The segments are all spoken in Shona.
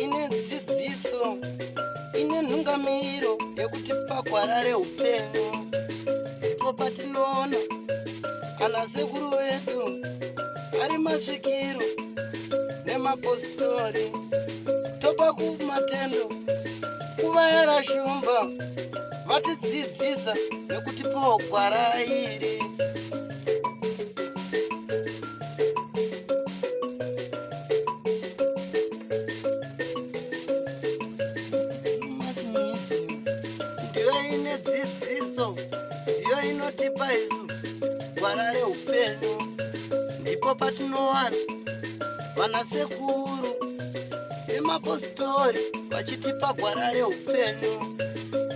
ine dzidziso ine nhungamiriro yekuti pagwarare upenyu. Ndipo patinoona ana sekuru vedu ari masvikiro nemapositori, topa kumatendo kuvayera shumba vatidzidzisa nekutipawo gwara iri. Ndiyo ine dzidziso, ndiyo inotipa isu gwara reupenyu. Ndipo patinowana vanasekuru nemapositori vachitipa gwara reupenyu,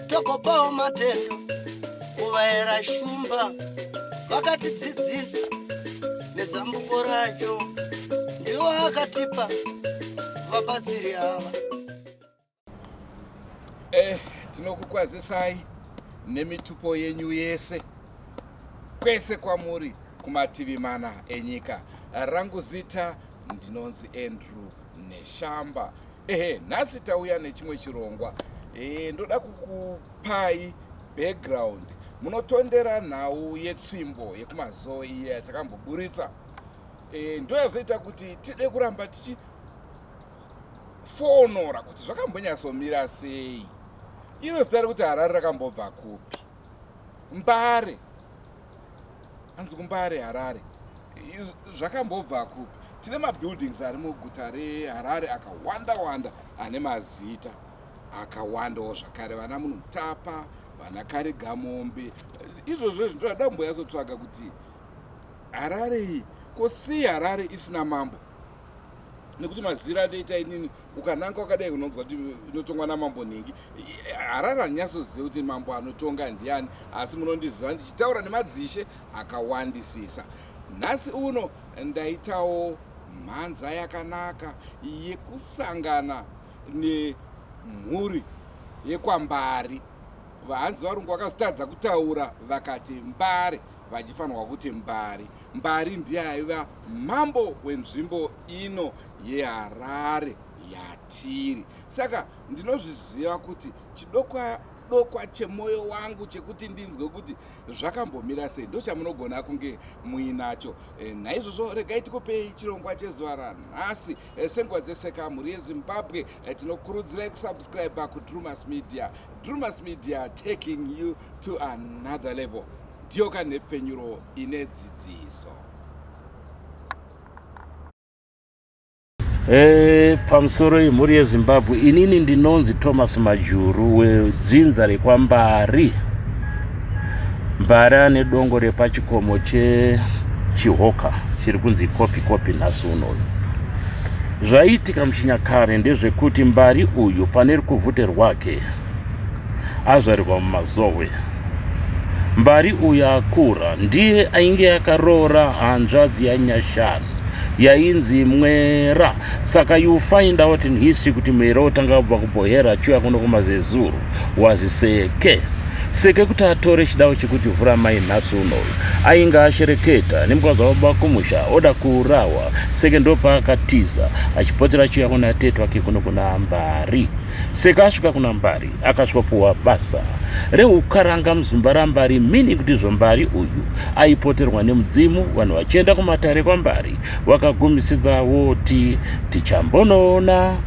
togopawo matendo kuvayera shumba vakatidzidzisa nezambuko racho. Ndiwo akatipa vabatsiri ava. Tinokukwazisai nemitupo yenyu yese kwese kwamuri kumativi mana enyika. Rangu zita ndinonzi Andrew Neshamba. Nhasi tauya nechimwe chirongwa. Ndoda kukupai background. Munotondera nhau yeTsvimbo yekuMazoe iye yatakamboburitsa. Ndoyazoita kuti tide kuramba tichifonora kuti zvakambonyatsomira sei. Iro zita rekuti Harare rakambobva kupi? Mbari. Hanzi kuMbari Harare. Zvakambobva kupi? Tine mabuildings ari muguta reHarare akawanda ane mazita akawandawo zvakare, vana Munhutapa, vana Karigamombe. Izvozvo zvindoda mboyazotsvaga kuti Harare iyi kosi Harare isina mambo, nekuti mazira anoita inini ukananga wakadai kunonzwa kuti inotongwa namambo nhingi. Harare haninyasoziva kuti mambo anotonga ndiani, asi munondiziva ndichitaura nemadzishe akawandisisa. Nhasi uno ndaitawo mhanza yakanaka yekusangana nemhuri yekwaMbari. Vahanzi varungu vakazotadza kutaura vakati Mbari, vachifanirwa kuti Mbari. Mbari ndiye aiva mambo wenzvimbo ino yeHarare yatiri. Saka ndinozviziva kuti chidokwa chemwoyo wangu chekuti ndinzwe kuti zvakambomira sei ndochamunogona kunge muinacho. Naizvozvo regai tikupei chirongwa chezuva ranhasi. Senguva dzese kamhuri yeZimbabwe tinokurudzirai kusubscribe kuDrewmas Media. Drewmas Media, taking you to another level. Ndiyo kanhepfenyuro ine dzidziso. Pamusoro yemhuri yeZimbabwe, inini ndinonzi Thomas Majuru wedzinza rekwaMbari. Mbari ane dongo repachikomo chechihoka chiri kunzi kopi nhasi unoyu. Zvaitika muchinyakare ndezvekuti Mbari uyu pane rukuvhute rwake azvarirwa muMazoe. Mbari uyu akura ndiye ainge akaroora hanzvadzi yaNyashanu yainzi Mwera. Saka you find out in history kuti Mwera otanga kubva kuBohera achiuya kuno kuMazezuru wazi Seke kuti atore chidavo chekuti vhura mai nhasi unoyu ainge ashereketa nemukadzi wababa kumusha oda kuurawa. Seke ndopaakatiza achipotera achiuya kuna tete wake kuno kuna Mbari. Seke asvika kuna Mbari akasvikopuwa basa reukaranga muzimba raMbari, mini kuti zvoMbari uyu aipoterwa nemudzimu. Vanhu vachienda kumatare kwaMbari vakagumisidza voti tichambonoona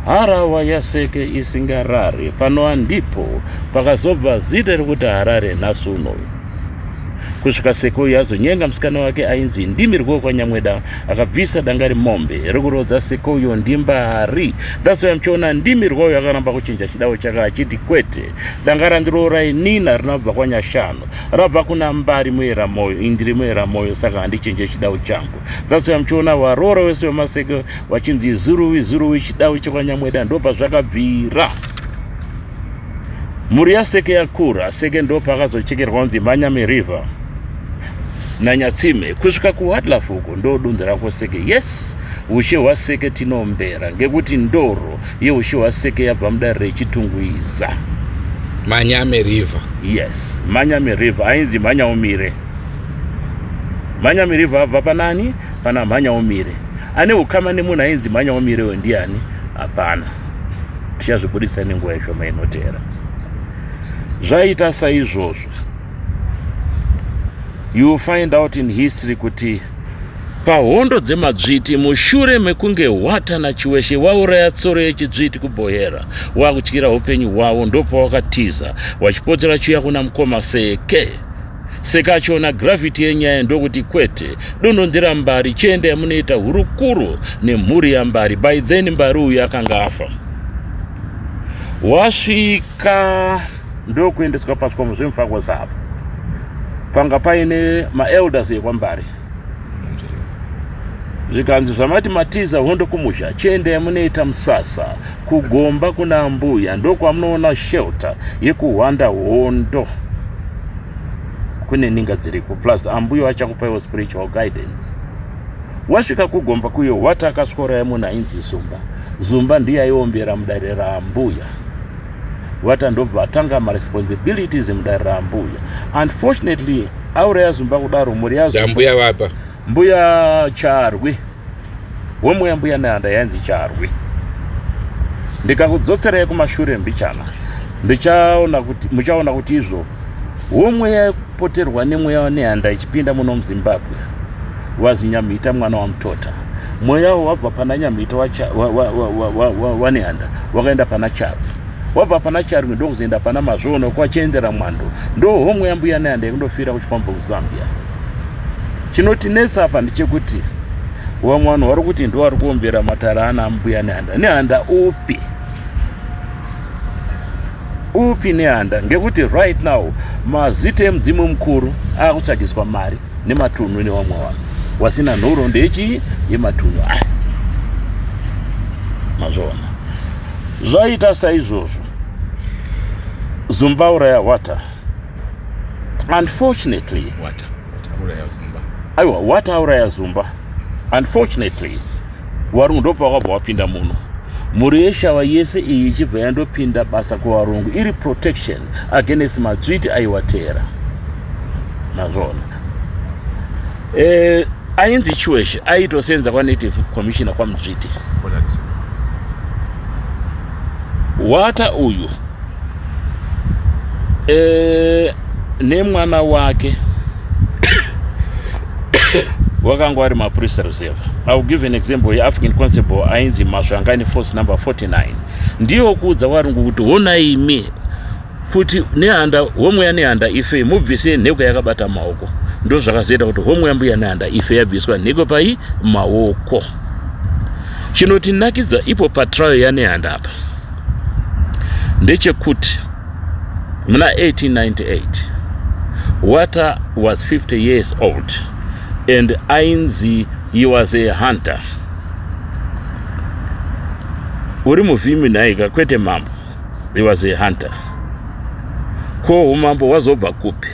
harahwa yaSeke isingarare. Panova ndipo pakazobva zita rekuti Harare nhasi unoyu. Kusvika Seke uyu azonyenga musikana wake ainzi Ndimirwo kwaNyamweda akabvisa danga remombe rekurodza Seke uyu ndiMbari. That's why muchiona Ndimirwo uyu akaramba kuchinja chidavo chake achiti kwete, danga randiroora inini rinobva kwaNyashanu rabva kuna Mbari mueramoyo, indiri mueramoyo, saka handichinje chidavo changu. That's why muchiona varoora wese wemaseke vachinzi zuruwi chidavo chekwaNyamweda ndopa zvakabvira. Mhuri yaSeke yakura. Seke ndopakazochekerwa kunzi Manyame River naNyatsime kusvika kuWildlife uko ndodunhu rako Seke. Yes, ushe hwaSeke tinombera ngekuti ndoro yeushe hwaSeke yabva mudare rechitungwiza. Manyame River. Yes, Manyame River ainzi Manyaumire. Mhanyamirirwe abva panani? Pana Mhanyaumire. Ane ukama nemunhu ainzi Mhanyaumirewo ndiani? Hapana. Tichazvibudisa nenguva ishoma inotevera. Zvaita saizvozvo, you will find out in history kuti pahondo dzemadzviti mushure mekunge Wata naChiweshe wauraya tsoro yechidzviti kuBohera, wakutyira upenyu hwavo, ndopawakatiza vachipotera chiuya kuna mukoma Seke achiona gravity yenyaya ndokuti kwete, dunonzira Mbari chiende yamunoita hurukuro nemhuri yaMbari. By then Mbari uyu akanga afa. Wasvika ndokuendeswa pazvikomo zvemufako zavo. Panga paine maelders ekwaMbari. Zvikanzi zvamati matiza hondo kumusha, chiende yamunoita musasa, kugomba kuna mbuya, ndokwamunoona shelter yekuhwanda hondo. Kune ninga dziriko, plus ambuyo achakupaiwo spiritual guidance. Wasvika kugomba kuyo, Wata akaswora yamunhu ainzi Zumba ndiye aiombera mudare raambuya. Wata ndobva atanga responsibilities mudare raambuya. Unfortunately, auraya Zumba kudaro mhuri yaZumba. Mbuya wapa? Mbuya Charwi. Wemwe mbuya Nehanda yainzi Charwi. Ndikakudzotsera kumashure mbichana. Muchaona kuti izvo womwe yapoterwa nemweya waNehanda ichipinda muno muZimbabwe wazi Nyamita mwana waMutota. Mweya wabva pana Nyamita waNehanda wakaenda pana Charwi. Wabva pana Charwi ndokuzoenda pana Mazvono kwachiendera mwando. Ndo homwe yambuya Nehanda yakundofira kuchifamba kuZambia. Chinotinetsa apa ndechekuti vamwe vanhu vari kuti ndo vari kuombera matara ana mbuya Nehanda upi Nehanda, ngekuti right now mazita emudzimu mukuru akutsvagiswa mari nematunhu nevamwe vanhu wasina nhoroondo yematunhu aya. Mazvoona zvaita saizvozvo Zumba uraya Wata. Unfortunately Wata auraya Zumba. Unfortunately, varungu ndopa wakabva wapinda muno. Mhuri yeshava yese iyi ichibva yandopinda basa kuvarungu iri protection against madzviti aiwatera. Mazvoona. Ainzi Chiweshe aitosenza kwaNative Commissioner kwaMdzviti. Wata uyu nemwana wake wakanga vari mapriest reserve. I will give an example yeAfrican Constable ainzi Masvangani force number 49. Ndiyo kuudza varungu kuti honai imi kuti Nehanda homwe yaNehanda ife mubvise nheko yakabata maoko. Ndo zvakazoita kuti homwe yambuya Nehanda ife yabviswa nheko pai maoko. Chinotinakidza ipo patrial yaNehanda apa ndechekuti muna 1898 Wata was 50 years old. And ainzi he was a hunter. Uri muvhimi naika kwete mambo. He was a hunter. Ko umambo wazobva kupi?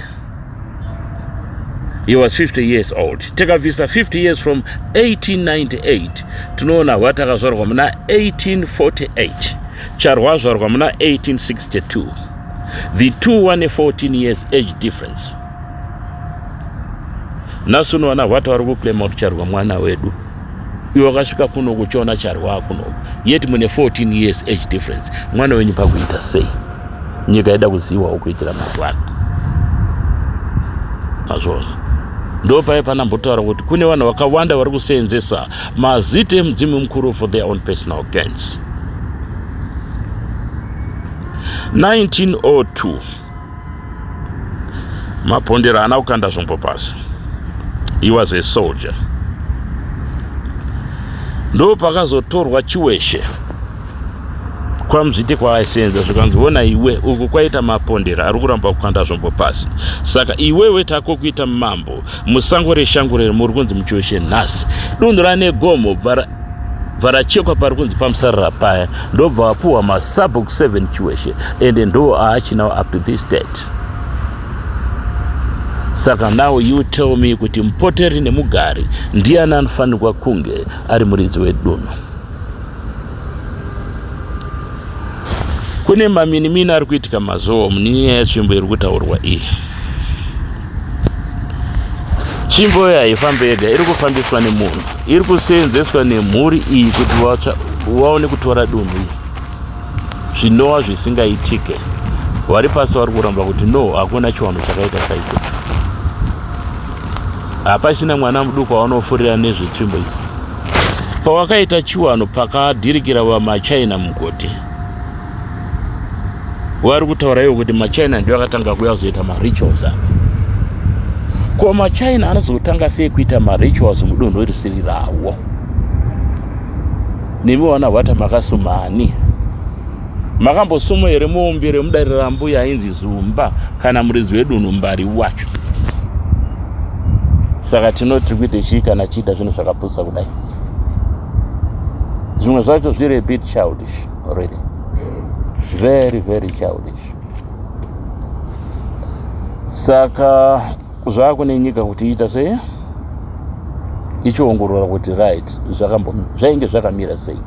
He was 50 years old. Tekabvisa 50 years from 1898. Tunoona Wata akazvarwa muna 1848. Charwa wazvarwa muna 1862. The two were 14 years age difference. Nasu unoona Wata vari kuklema kuti Charwa mwana wedu. Iwe wakasvika kuno kuchiona Charwa kuno. Yet mune 14 years age difference. Mwana wenyu pakuita sei? Nyika ida kuziwa ukuitira mwana. Mazvoona. Ndo paya panambotaura kuti kune vanhu vakawanda vari kuseenzesa mazita emudzimu mukuru for their own personal gains. 1902 mapondero haana kukanda zvombo pasi. He was a soldier. Ndo pakazotorwa Chiweshe kwaMdzviti kwaaisenza zvikanzi ona iwe uku kwaita mapondero ari kuramba kukanda zvombo pasi. Saka iwewe tako kuita mambo musango reshango rere muri kunzi muChiweshe nhasi. Dunhu rane gomo varachekwa pari kunzi pamusarara paya ndobva vapuhwa maSubbook 7 Chiweshe ende ndo aachinawo up to this date. Saka now you tell me kuti mupoteri nemugari ndiani anofanirwa kunge ari muridzi wedunhu. Kune maminimini ari kuitika mazuva munyaya yetsvimbo iri kutaurwa iyi. Tsvimbo haifambi yega, iri kufambiswa nemunhu, iri kuseenzeswa nemhuri iyi kuti waone kutora dunhu iri. Zvinova zvisingaitike. Vari pasi vari kuramba kuti no, hakuna chiwano chakaita saichocho. Hapasina mwana muduku waanofurira nezvetsvimbo idzi. Pawakaita chiwano pakadhirikira vamaChina mugodhi, vari kutaura ivo kuti maChina ndio akatanga kuuya kuzoita marituals apa. Ko maChina anozotanga sei kuita marituals mudunhu risiri rawo? Nemi wana wata makasumani. Makambosumwa here muumbi remudare rambuya ainzi Zumba kana muridzi wedunhu Mbari wacho. Saka tinoti kuite chii kana chiita zvinhu zvakapusa kudai. Zvimwe zvacho zviri a bit childish already. Very, very childish. Saka zvakune nyika kuti ita sei? Ichiongorora kuti right, zvainge zvakamira sei.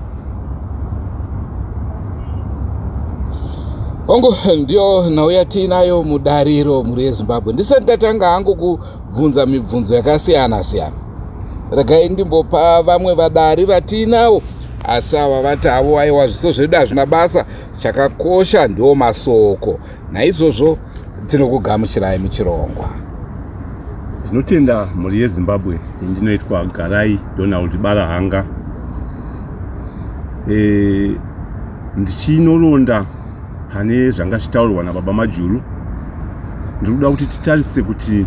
Ongo ndio nhau yatinayo mudariro muri yeZimbabwe. Ndisati ndatanga hangu kubvunza mibvunzo yakasiyana siyana. Regai ndimbopa vamwe vadari vatinawo asi ava vati avo aiwa zviso zvedu hazvina basa, chakakosha ndio masoko. Naizvozvo tinokugamuchirai muchirongwa. Tinotenda mhuri yeZimbabwe indinoitwa Garai Donald Barahanga. Ndichinoronda pane zvanga zvitaurwa nababa Majuru. Ndinoda kuti titarise kuti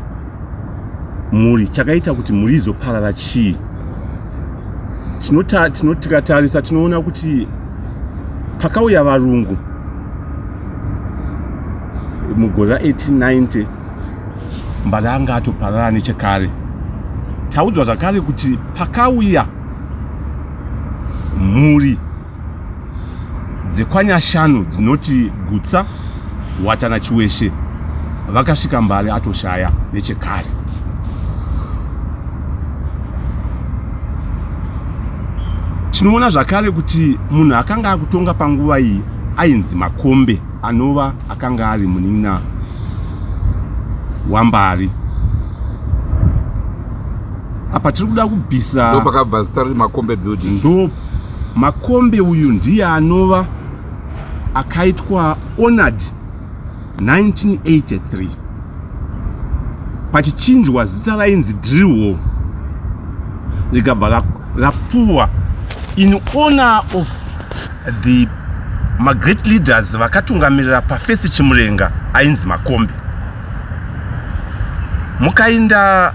mhuri chakaita kuti mhuri izoparara chii. Tikatarisa tinoona kuti pakauya varungu mugore ra1890 Mbari anga atoparara nechekare. Taudzwa zvakare kuti pakauya mhuri dzekwanyashanu dzinoti Gutsa, Wata naChiweshe vakasvika Mbari atoshaya nechekare. Tinoona zvakare kuti munhu akanga akutonga panguva iyi ainzi Makombe, anova akanga ari munina waMbari. Apa tiri kuda kubvisa ndo pakabva zita reMakombe building. Ndo Makombe uyu ndiye anova akaitwa honored 1983 pachichinjwa zita rainzi Drewmas rikabva rapuwa in honor of the great leaders vakatungamirira pafesi chimurenga ainzi Makombe. Mukainda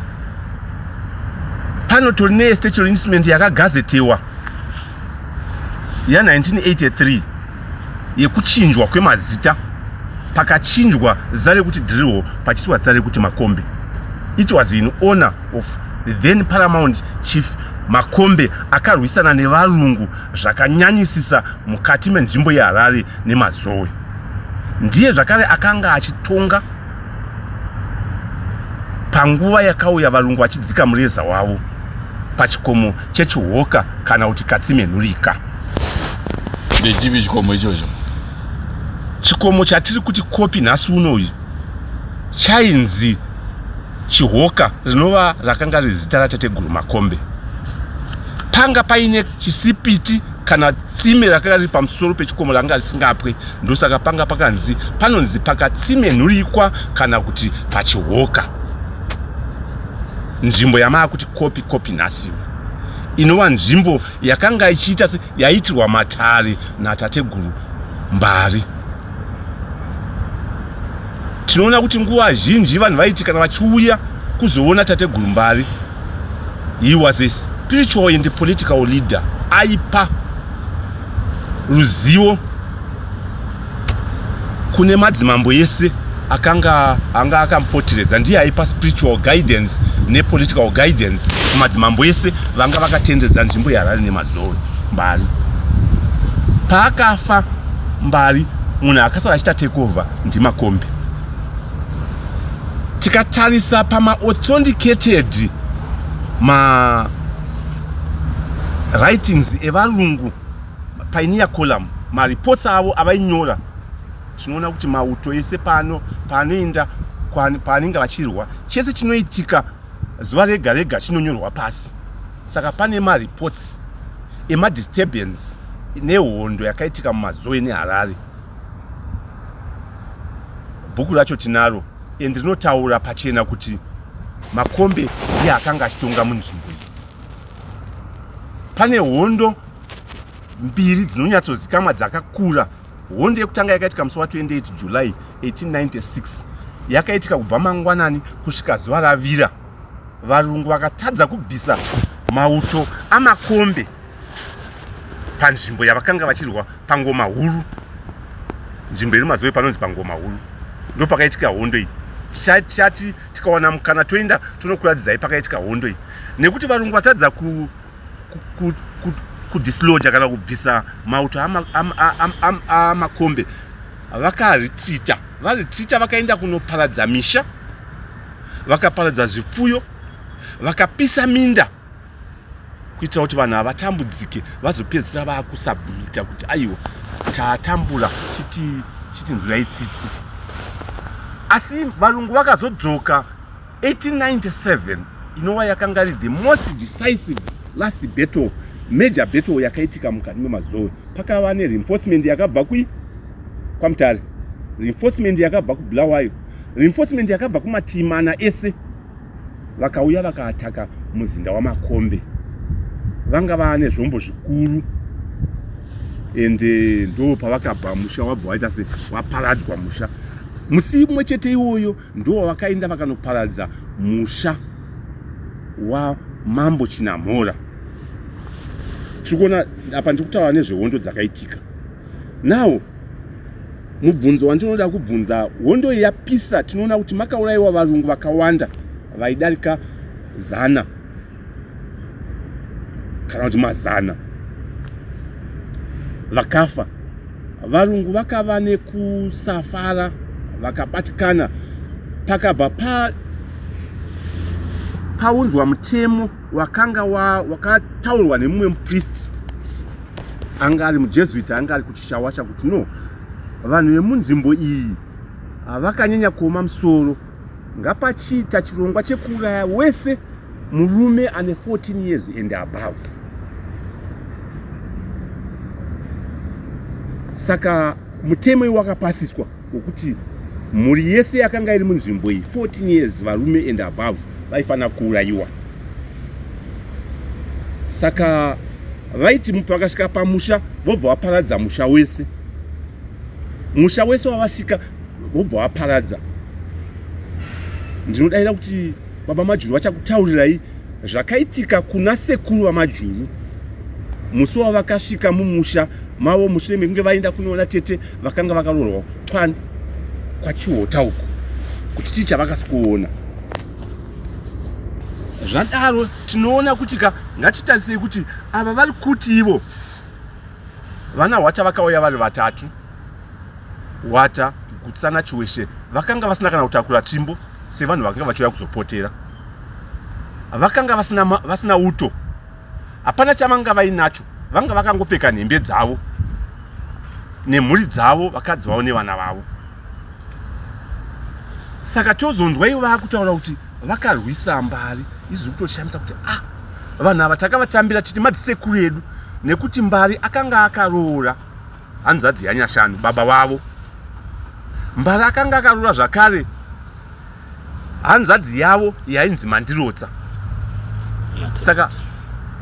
pano tori nestatute instrument yakagazetewa ya1983 yekuchinjwa kwemazita, pakachinjwa zita rekuti Drewmas pachiswa zita rekuti Makombe. It was in honor of the then paramount chief Makombe akarwisana nevarungu zvakanyanyisisa mukati menzvimbo yeHarare neMazoe. Ndiye zvakare akanga achitonga panguva yakauya varungu vachidzika mureza wavo pachikomo chechihoka kana kuti Katsimenhurika. Ndechipi chikomo ichocho? Chikomo chatiri kuti kopi nhasi unoyu chainzi Chihoka, rinova rakanga riri zita raTateguru Makombe. Panga paine chisipiti kana tsime rakanga riri pamusoro pechikomo ranga risingapwe, ndosaka panga pakanzi panonzi Pakatsimenhurikwa kana kuti paChihoka. Nzvimbo yamaa kuti kopi nhasi inova nzvimbo yakanga ichiita yaitirwa matare naTateguru Mbari. Tinoona kuti nguva zhinji vanhu vaiti kana vachiuya kuzoona Tateguru Mbari, he was a spiritual and political leader. Aipa ruzivo kune madzimambo yese anga akamupoteredza. Ndiye aipa spiritual guidance nepolitical guidance kumadzimambo yese vanga vakatendedza nzvimbo yeHarare neMazoe. Mbari paakafa Mbari, munhu akasara achita take over ndiMakombe. Tikatarisa pama-authenticated writings evarungu pioneer column, reports avo avainyora, tinoona kuti mauto ese paanoenda paanenge vachirwa, chese chinoitika zuva rega rega chinonyorwa pasi. Saka pane mareports emadisturbance nehondo yakaitika muMazoe neHarare. Bhuku racho tinaro ende rinotaura pachena kuti Makombe ndiye akanga achitonga munzvimbo iyi. Pane hondo mbiri dzinonyatsozikamwa dzakakura. Hondo yekutanga yakaitika musi wa28 July 1896 yakaitika kubva mangwanani kusvika zuva ravira. Varungu vakatadza kubvisa mauto amakombe panzvimbo yavakanga vachirwa pangoma huru. Nzvimbo iri muMazoe panonzi pangoma huru. Ndo pakaitika hondo iyi. Tichati tikawana mukana toenda tonokuradzai pakaitika hondo iyi. Nekuti varungu vatadza kudisloja kana kubvisa mauto amakombe, vakaretrita. Varetrita vakaenda kunoparadza misha, vakaparadza zvipfuyo, vakapisa minda kuitira kuti vanhu havatambudzike vazopedzisira vakusubmita kuti aiwa tatambura chitinzwirai tsitsi. Asi varungu vakazodzoka 1897 inova yakanga iri the most decisive last battle, major battle yakaitika mukati meMazoe. Pakava nereinforcement yakabva kwaMutare, reinforcement yakabva kuBulawayo, reinforcement yakabva kumativi mana ese. Vakauya vakaataka muzinda wamakombe. Vanga vane zvombo zvikuru ende ndo pavakabva musha wabva waita se waparadzwa musha. Musi mumwe chete iwoyo ndo wakaenda vakanoparadza musha waMambo Chinamhora. Tikona apa ndikutaura nezvehondo dzakaitika. Now mubvunzo wandinoda kubvunza, hondo yapisa tinoona kuti makaurayiwa varungu vakawanda vaidarika 100 kana kuti 100 vakafa. Varungu vakava nekusafara vakabatikana, pakabva paunzwa mutemo wakataurwa nemumwe mupriest anga ari muJesuit, anga ari kuchishawasha kuti no, vanhu vemunzvimbo iyi havakanyanya kuoma musoro, ngapachiita chirongwa chekuuraya wese murume ane 14 years and above. Saka mutemo iwo wakapasiswa wokuti mhuri yese yakanga iri munzvimbo iyi 14 years varume and above vaifana kuurayiwa. Saka vaiti pakasvika pamusha vobva vaparadza musha wese. Musha wese wavasvika vobva vaparadza. Ndinodavira kuti baba Majuru vachakutaurirai zvakaitika kuna sekuru vaMajuru musi wavakasvika mumusha mavo mushure mekunge vaenda kunoona tete vakanga vakaroorwa kwachihota uko kuti chii chavakasikuona. Zvadaro tinoona kuti ngatitarisei kuti ava vari kuti ivo vana Hwata vakauya vari 3, Hwata, Gutsana, Chiweshe, vakanga vasina kana kutakura tsvimbo sevanhu vakanga vachiuya kuzopotera. Vakanga vasina uto, hapana chamanga vainacho, vanga vakangopfeka nhembe dzavo nemhuri dzavo, vakadzi vavo nevana vavo. Saka tozonzwa ivo vakutaura kuti vakarwisa Mbari. Izvi kutoshamisa kuti vanhu ava takavatambira titi madzisekuru edu, nekuti Mbari akanga akaroora hanzvadzi yaNyashanu baba vavo. Mbari akanga akaroora zvakare hanzvadzi yavo yainzi Mandirotsa. Saka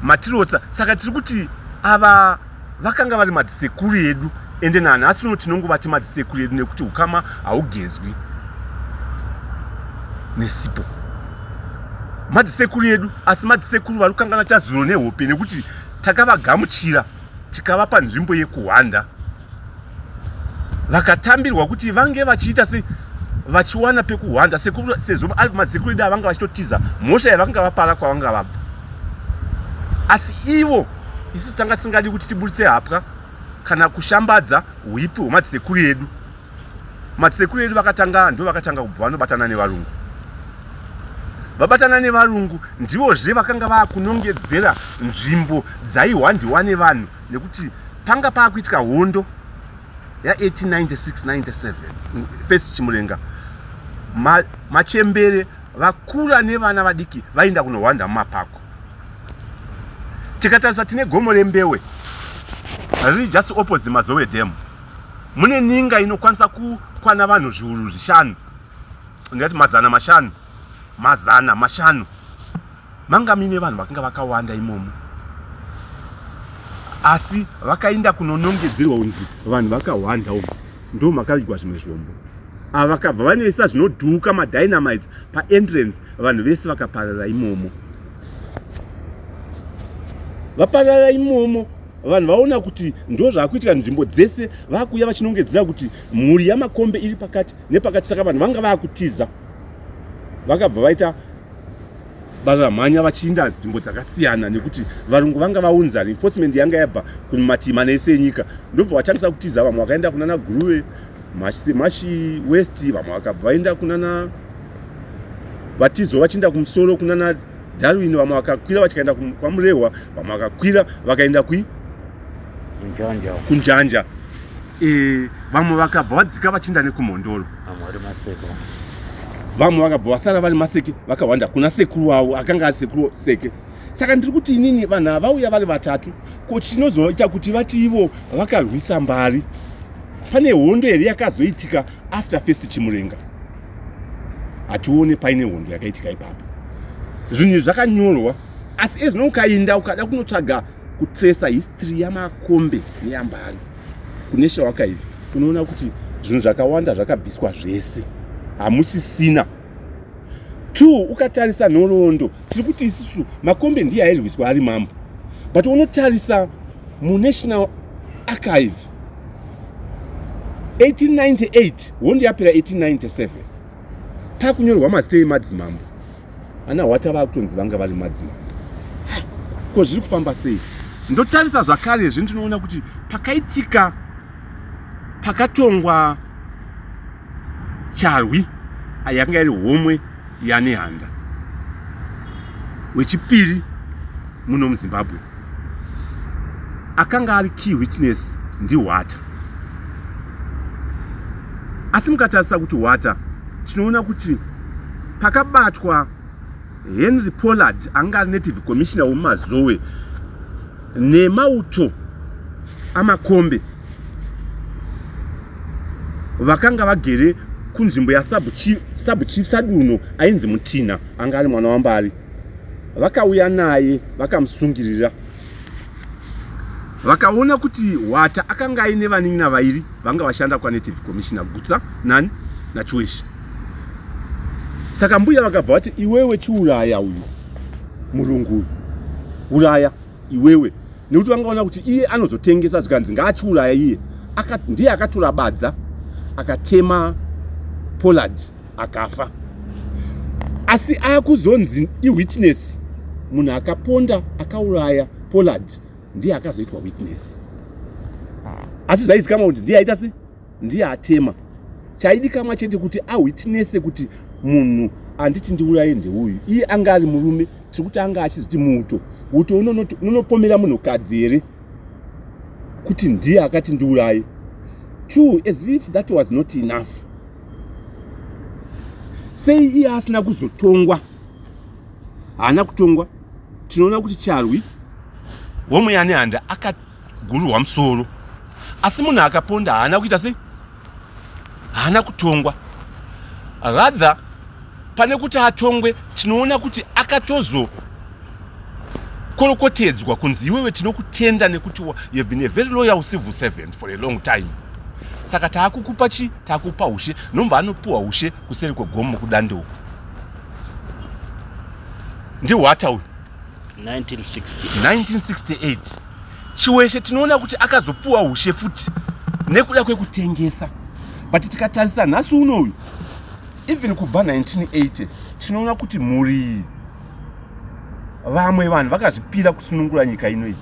Matirotsa, saka tiri kuti ava vakanga vari madzisekuru edu, ende nanhasi uno tinongovati madzisekuru edu nekuti ukama haugezwi nesipo. Madzisekuru edu, asi madzisekuru vari kukangana chazuro nehope nekuti takavagamuchira tikavapa nzvimbo yekuhwanda. Vakatambirwa kuti vange vachiita se vachiwana pekuhwanda sezvo ari madzikuru edu avanga vachitotiza mhosva yavanga vapara kwavanga vabva. Asi ivo isusu tanga tisingadi kuti tiburitse hapwa kana kushambadza huipi hwemadzikuru edu. Madzikuru edu ndo vakatanga kubva vanobatana nevarungu. Vabatana nevarungu ndivozve vakanga vakunongedzera nzvimbo dzaihwandiwa nevanhu, nekuti panga paakuitika hondo ya1896-97 pesi Chimurenga. Machembere vakura nevana vadiki vainda kunohwanda mumapako. Tikatarisa tine gomo rembewe riri just opposite Yemazoe dam. Mune ninga inokwanisa kukwana vanhu zviuru zvishanu, ndati mazana mashanu. Manga mine vanhu vakanga vakawanda imomo, asi vakaenda kunonongedzerwa unzi vanhu vakawanda umo ndo makaigwa zvimwe zvombo. Vakabva vanoisa zvinodhuka madynamites paentrance, vanhu vese vakaparara imomo. Vaparara imomo, vanhu vaona kuti ndo zvakuitika nzvimbo dzese, vakuya vachinongedzera kuti mhuri yamakombe iri pakati nepakati, saka vanhu vanga vakutiza. Vakabva vaita baramhanya vachiinda nzvimbo dzakasiyana, nekuti varungu vanga vaunza reinforcement yanga yabva kumativi mana ese enyika. Ndobva vatangisa kutiza, vamwe vakaenda kunana Guruwe, Mashi West, vamwe vakabva vaenda kunana Vatizo vachienda kumusoro kunana Darwin, vamwe vakakwira vachikaenda kwaMurehwa, vamwe vakakwira vakaenda kunjanja. Vamwe vakabva vadzika vachienda nekumhondoro, vamwe vakabva vasara vari Maseke vakawanda kuna sekuru wavo akanga ari sekuru Seke. Saka ndiri kuti inini vanhu ava vauya vari vatatu, ko chinozoita kuti vati ivo vakarwisa Mbari. Pane hondo here yakazoitika after first Chimurenga, hatione paine hondo yakaitika ipapo. Zvinhu zvakanyorwa, asi ezvino ukaenda ukada kunotsvaga kutresa history yamakombe neyambari kuNational Archive, unoona kuti zvinhu zvakawanda zvakabviswa zvese, hamusisina. 2, ukatarisa nhoroondo, tiri kuti isusu makombe ndiye airwiswa ari mambo, but unotarisa muNational Archive 1898 hondo yapera 1897 pakunyorwa mazita emadzimambo. Ana wata vakutonzi vanga vari madzimambo. Ko zviri kufamba sei? Ndotarisa zvakare zvinhu tinoona kuti pakatongwa Charwi yanga iri homwe yaNehanda. Wechipiri muno muZimbabwe akanga ari key witness ndiWata. Asi mukatarisa kuti Wata, tinoona kuti pakabatwa Henry Pollard anga ari native commissioner weMuMazoe nemauto amakombe vakanga vagere kunzvimbo sub chief Saduno ainzi Mutina anga ari mwana waMbari. Vakauya naye vakamusungirira, vakaona kuti Wata akanga aine vanin'ina vairi vanga vashanda kwaNative Commissioner Gutsa naChiweshi. Saka mbuya vakabva vati iwewe chiuraya uyu murungu, uraya iwewe, nekuti vangaona kuti iye anozotengesa zvikanzi ngaachiuraya iye. Ndiye akatora badza akatema Pollard akafa. Asi akuzonzi iwitness, munhu akaponda akauraya Pollard ndiye akazoitwa witness. Asi zvaizikamwa kuti ndiye aita se, ndiye atema. Chaidikamwa chete kuti awitnesse kuti munhu anditi ndiuraye ndeuyu. Iye anga ari murume, tiri kuti anga achizoti muto unonopomera munhukadzi here kuti ndiye akati ndiuraye. 2, as if that was not enough, sei iye asina kuzotongwa? Haana kutongwa. Tinoona kuti Charwi homwe yaNehanda akagururwa musoro, asi munhu akaponda haana kuita sei? Haana kutongwa. Rather, pane kuti atongwe, tinoona kuti akatozokorokotedzwa kunzi iwewe tinokutenda nekuti you have been a very loyal civil servant for a long time. Saka taakukupa taakupa ushe, nomba anopuwa ushe kuseri kwegomo kudandauko. NdiWata uyu 1968. Chiweshe tinoona kuti akazopuwa ushe futi nekuda kwekutengesa. But tikatarisa nhasi uno uyu, even kubva 1980, tinoona kuti mhuri vamwe vanhu vakazvipira kusunungura nyika inoyi.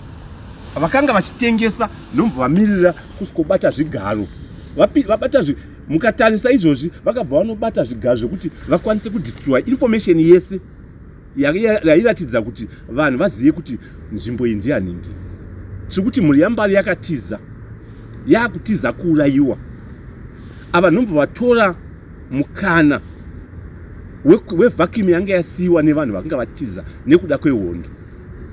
Vakanga vachitengesa nomba vamirira kusvikobata zvigaro. Mukatarisa izvozvi vakabva vanobata zvigaro zvokuti vakwanise kudestroy information yese yairatidza kuti vanhu vazive kuti nzvimbo iyi ndiyaningi. Tiri kuti mhuri yaMbari yakutiza kuurayiwa. Ava nomba vatora mukana wevacuum yanga yasiiwa nevanhu vakanga vatiza nekuda kwehondo,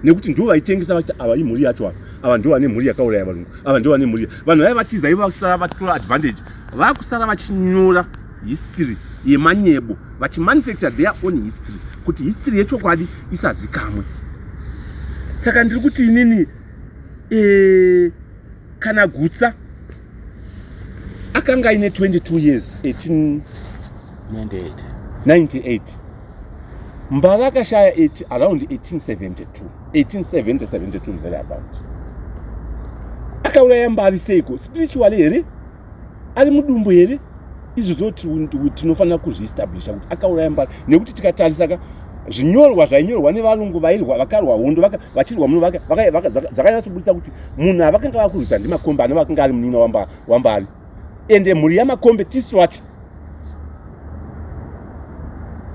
nekuti ndivo vaitengesa vachiti ava imhuri yacho ava ndivo vane mhuri yakauraya varungu, ava ndivo vane mhuri. Vanhu vaiva vatiza ivo vakusara vatora advantage, vakusara vachinyora history yemanyebo, vachimanufacture their own history, kuti history yechokwadi isazikamwe. Saka ndiri kuti inini kana Gutsa akanga ine 22 years 1898, Mbari akashaya around 1870-72 very about. Akauraya Mbari seiko spiritual here, ari mudumbu here, izvo tinofanira kuzviestablisha kuti akauraya Mbari, nekuti tikatarisa zvinyorwa zvainyorwa nevarungu vakarwa hondo vachirwa muno zvakanyatsobudisa kuti munhu avakanga vakurwisa ndimakombe ane vakanga ari munina waMbari, ende mhuri yamakombe tisi wacho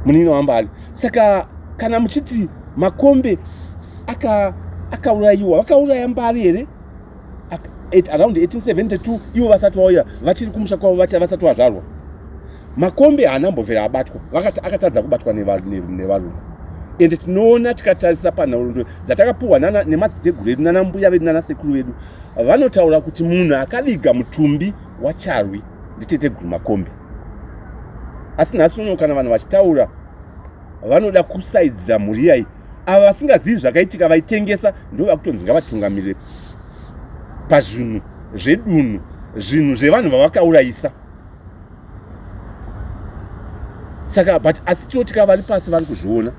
munina waMbari. Saka kana muchiti makombe akaurayiwa, vakauraya Mbari here around 1872, ivo vasati vauya vachiri kumusha kwavo vasati vazvarwa. Makombe haanambobvera abatwa, akatadza kubatwa nevarungu. Ende tinoona tikatarisa panhaundo dzatakapuhwa nemadzitegur edu nanambuya vedu nanasekuru vedu, vanotaura kuti munhu akaviga mutumbi wacharwi nditeteguru Makombe. Asi nhasi uno kana vanhu vachitaura vanoda kusaidzira mhuri yayi, ava vasingazivi zvakaitika vaitengesa ndo vakutonzi ngavatungamirire pazvinhu zvedunhu, zvinhu zvevanhu vavakaurayisa. Saka but asi tinotika vari pasi vari kuzviona.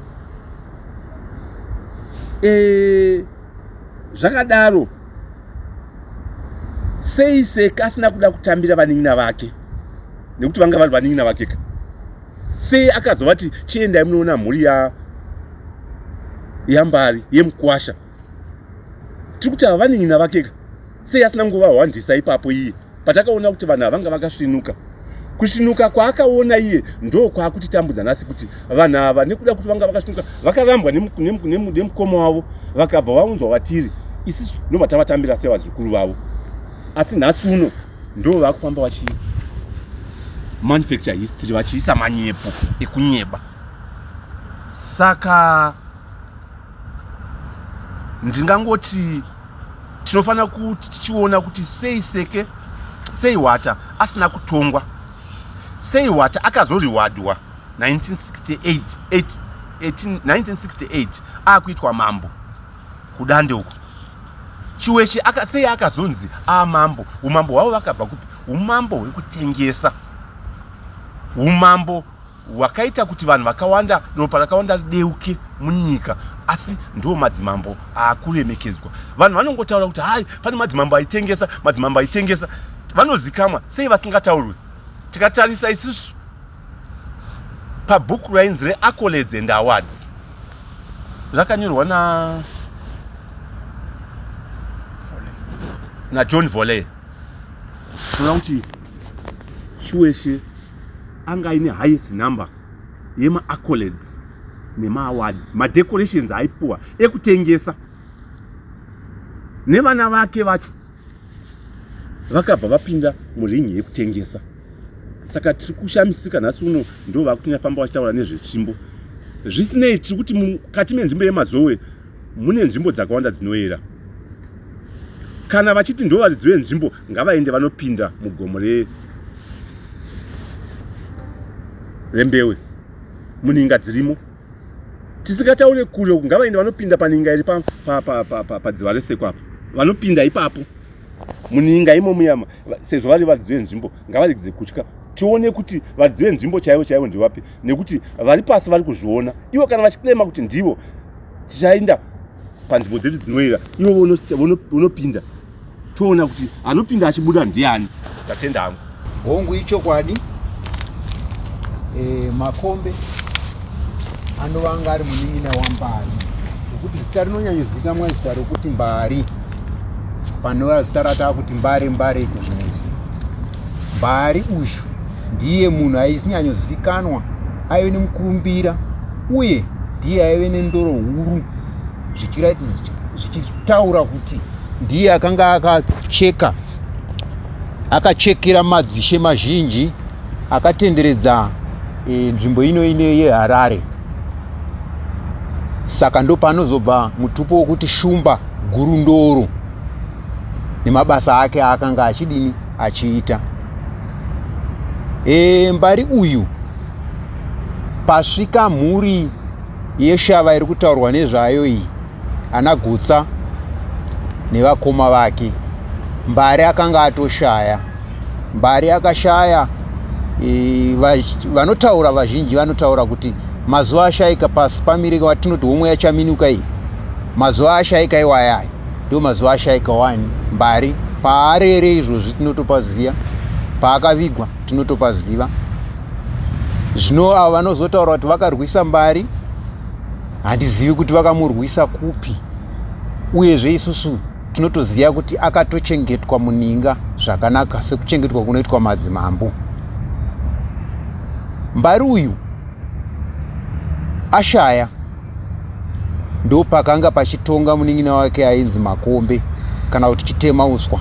Zvakadaro sei Seka asina kuda kutambira vanin'ina vake, nekuti vanga vari vanin'ina vake ka. Sei akazovati chiendai munoona mhuri yaMbari yemukwasha, tiri kuti ava vanin'ina vake ka. Sei asina kungova ipapo iye patakaona kuti vanhu vanga vakasvinuka. Kushinuka kwaakaona iye ndo kwaakutitambudza nhasi kuti vanhu ava nekuda kuti vanga vakashinuka vakarambwa nemukoma wavo, vakabva vaunzwa vatiri isusu ndomatavatambira sevazukuru vavo. Asi nhasi uno ndo vakufamba vachi manufacture history, vachiisa manyepo ekunyeba. Saka ndingangoti tinofanira kuti tichiona kuti sei Wata asina kutongwa, sei Wata akazoriwadwa 1968 akuitwa mambo kudande uko. Chiweshe sei akazonzi mambo. Umambo hwavo vakabva kupi? Umambo hwekutengesa, umambo hwakaita kuti vanhu vakawanda, ropa rakawanda rideuke munyika. Asi ndo madzimambo akuremekedzwa. Vanhu vanongotaura kuti hai pane madzimambo aitengesa, vanozikamwa. Sei vasingataurwi? Tikatarisa isusu pabook rainzi reAccolades and Awards rakanyorwa na John Volley, tinoona kuti Chiweshe anga ine highest number yemaAccolades nemaawards, madecorations aipuwa ekutengesa. Nevana vake vacho vakabva vapinda muringi yekutengesa. Saka tiri kushamisika nhasi uno ndo vakunyafamba vachitaura nezvetsvimbo. Zvisinei tiri kuti mukati menzvimbo yeMazoe mune nzvimbo dzakawanda dzinoyera. Kana vachiti ndo varidzi venzvimbo ngavaende vanopinda mugomo rembewe muninga dzirimo. Tisikataure kure ngavaende vanopinda paninga iri padziva reSeko apa, vanopinda ipapo muninga imo muyama. Sezvo vari varidzi venzvimbo ngavaregedze kutya, tione kuti varidzi venzvimbo chaivo ndivapi, nekuti vari pasi vari kuzviona. Ivo kana vachiklema kuti ndivo, tichaenda panzvimbo dzedu dzinoyera, ivo vonopinda, toona kuti anopinda achibuda ndiani. Tatenda hangu hongu ichokwadi. Makombe anovanga ari munin'ina waMbari, nokuti zita rinonyanyozikamwa zita rokuti Mbari, panova zita rataa kuti Mbari kuzvinezvi. Mbari uyu ndiye munhu aisinyanyozikanwa, aive nemukurumbira, uye ndiye aive nendoro huru, zvichitaura kuti ndiye akanga akachekera madzishe mazhinji, akatenderedza nzvimbo ino yeHarare. Saka ndo panozobva mutupo wokuti Shumba Gurundoro nemabasa ake akanga achidini achiita. Mbari uyu pasvika mhuri yeshava iri kutaurwa nezvayo iyi, ana Gutsa nevakoma vake, Mbari akanga atoshaya. Mbari akashaya. Vanotaura vazhinji vanotaura kuti mazuva ashaika pasi pamirika watinoti homwe yachaminuka iyi, mazuva ashaika iwayaya ndo mazuva ashaika wani. Mbari paarere izvozvi tinotopaziva, paakavigwa tinotopaziva. Zvino avo vanozotaura kuti vakarwisa Mbari, handizivi kuti vakamurwisa kupi, uyezve isusu tinotoziva kuti akatochengetwa muninga zvakanaka sekuchengetwa kunoitwa madzimambo. Mbari uyu ashaya, ndo pakanga pachitonga munin'ina wake ainzi Makombe kana kuti Chitema Uswa.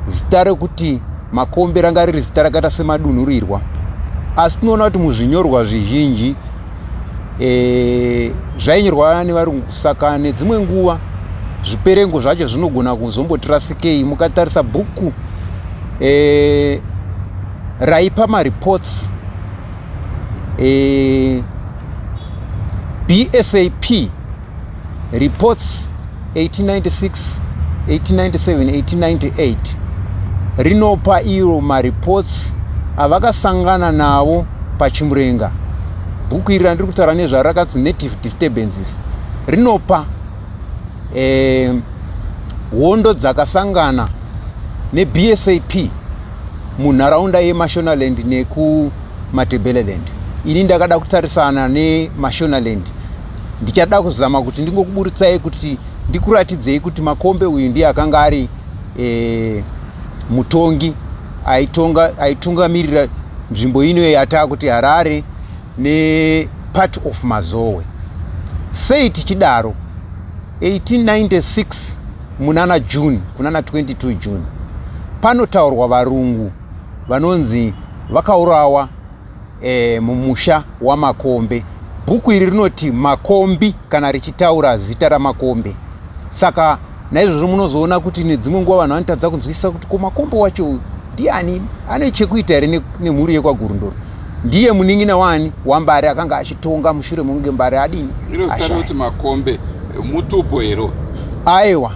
Zita rekuti Makombe ranga riri zita rakaita semadunhurirwa, asi tinoona kuti muzvinyorwa zvizhinji zvainyorwa nevarungu. Saka nedzimwe nguva zviperengo zvacho zvinogona kuzomboti rasikei. Mukatarisa bhuku raipa mareports BSAP reports 1896, 1897, 1898 rinopa iro mareports avakasangana navo pachimurenga. Bhuku iri randiri kutaura nezvaro rakanzi native disturbances. Rinopa hondo dzakasangana neBSAP munharaunda yeMashonaland nekuMatebeleland. Ini ndakada kutarisana neMashonaland, ndichada kuzama kuti ndingokuburitsai kuti ndikuratidzei kuti Makombe uyu ndiye akanga ari mutongi aitungamirira nzvimbo ino yatava kuti Harare nepart of Mazoe. Sei tichidaro, 1896 munana June kunana 22 June panotaurwa varungu vanonzi vakaurawa mumusha waMakombe. Bhuku iri rinoti Makombi kana richitaura zita raMakombe. Saka naizvozvo munozoona kuti nedzimwe nguva vanhu vanotadza kunzwisisa kuti ko Makombe wacho ndiani, ane chekuita here nemhuri yekwagurundoro. Ndiye munin'ina wani waMbari akanga achitonga mushure mokunge Mbari adini ashaya. Kuti Makombe mutupo hero. Aiwa,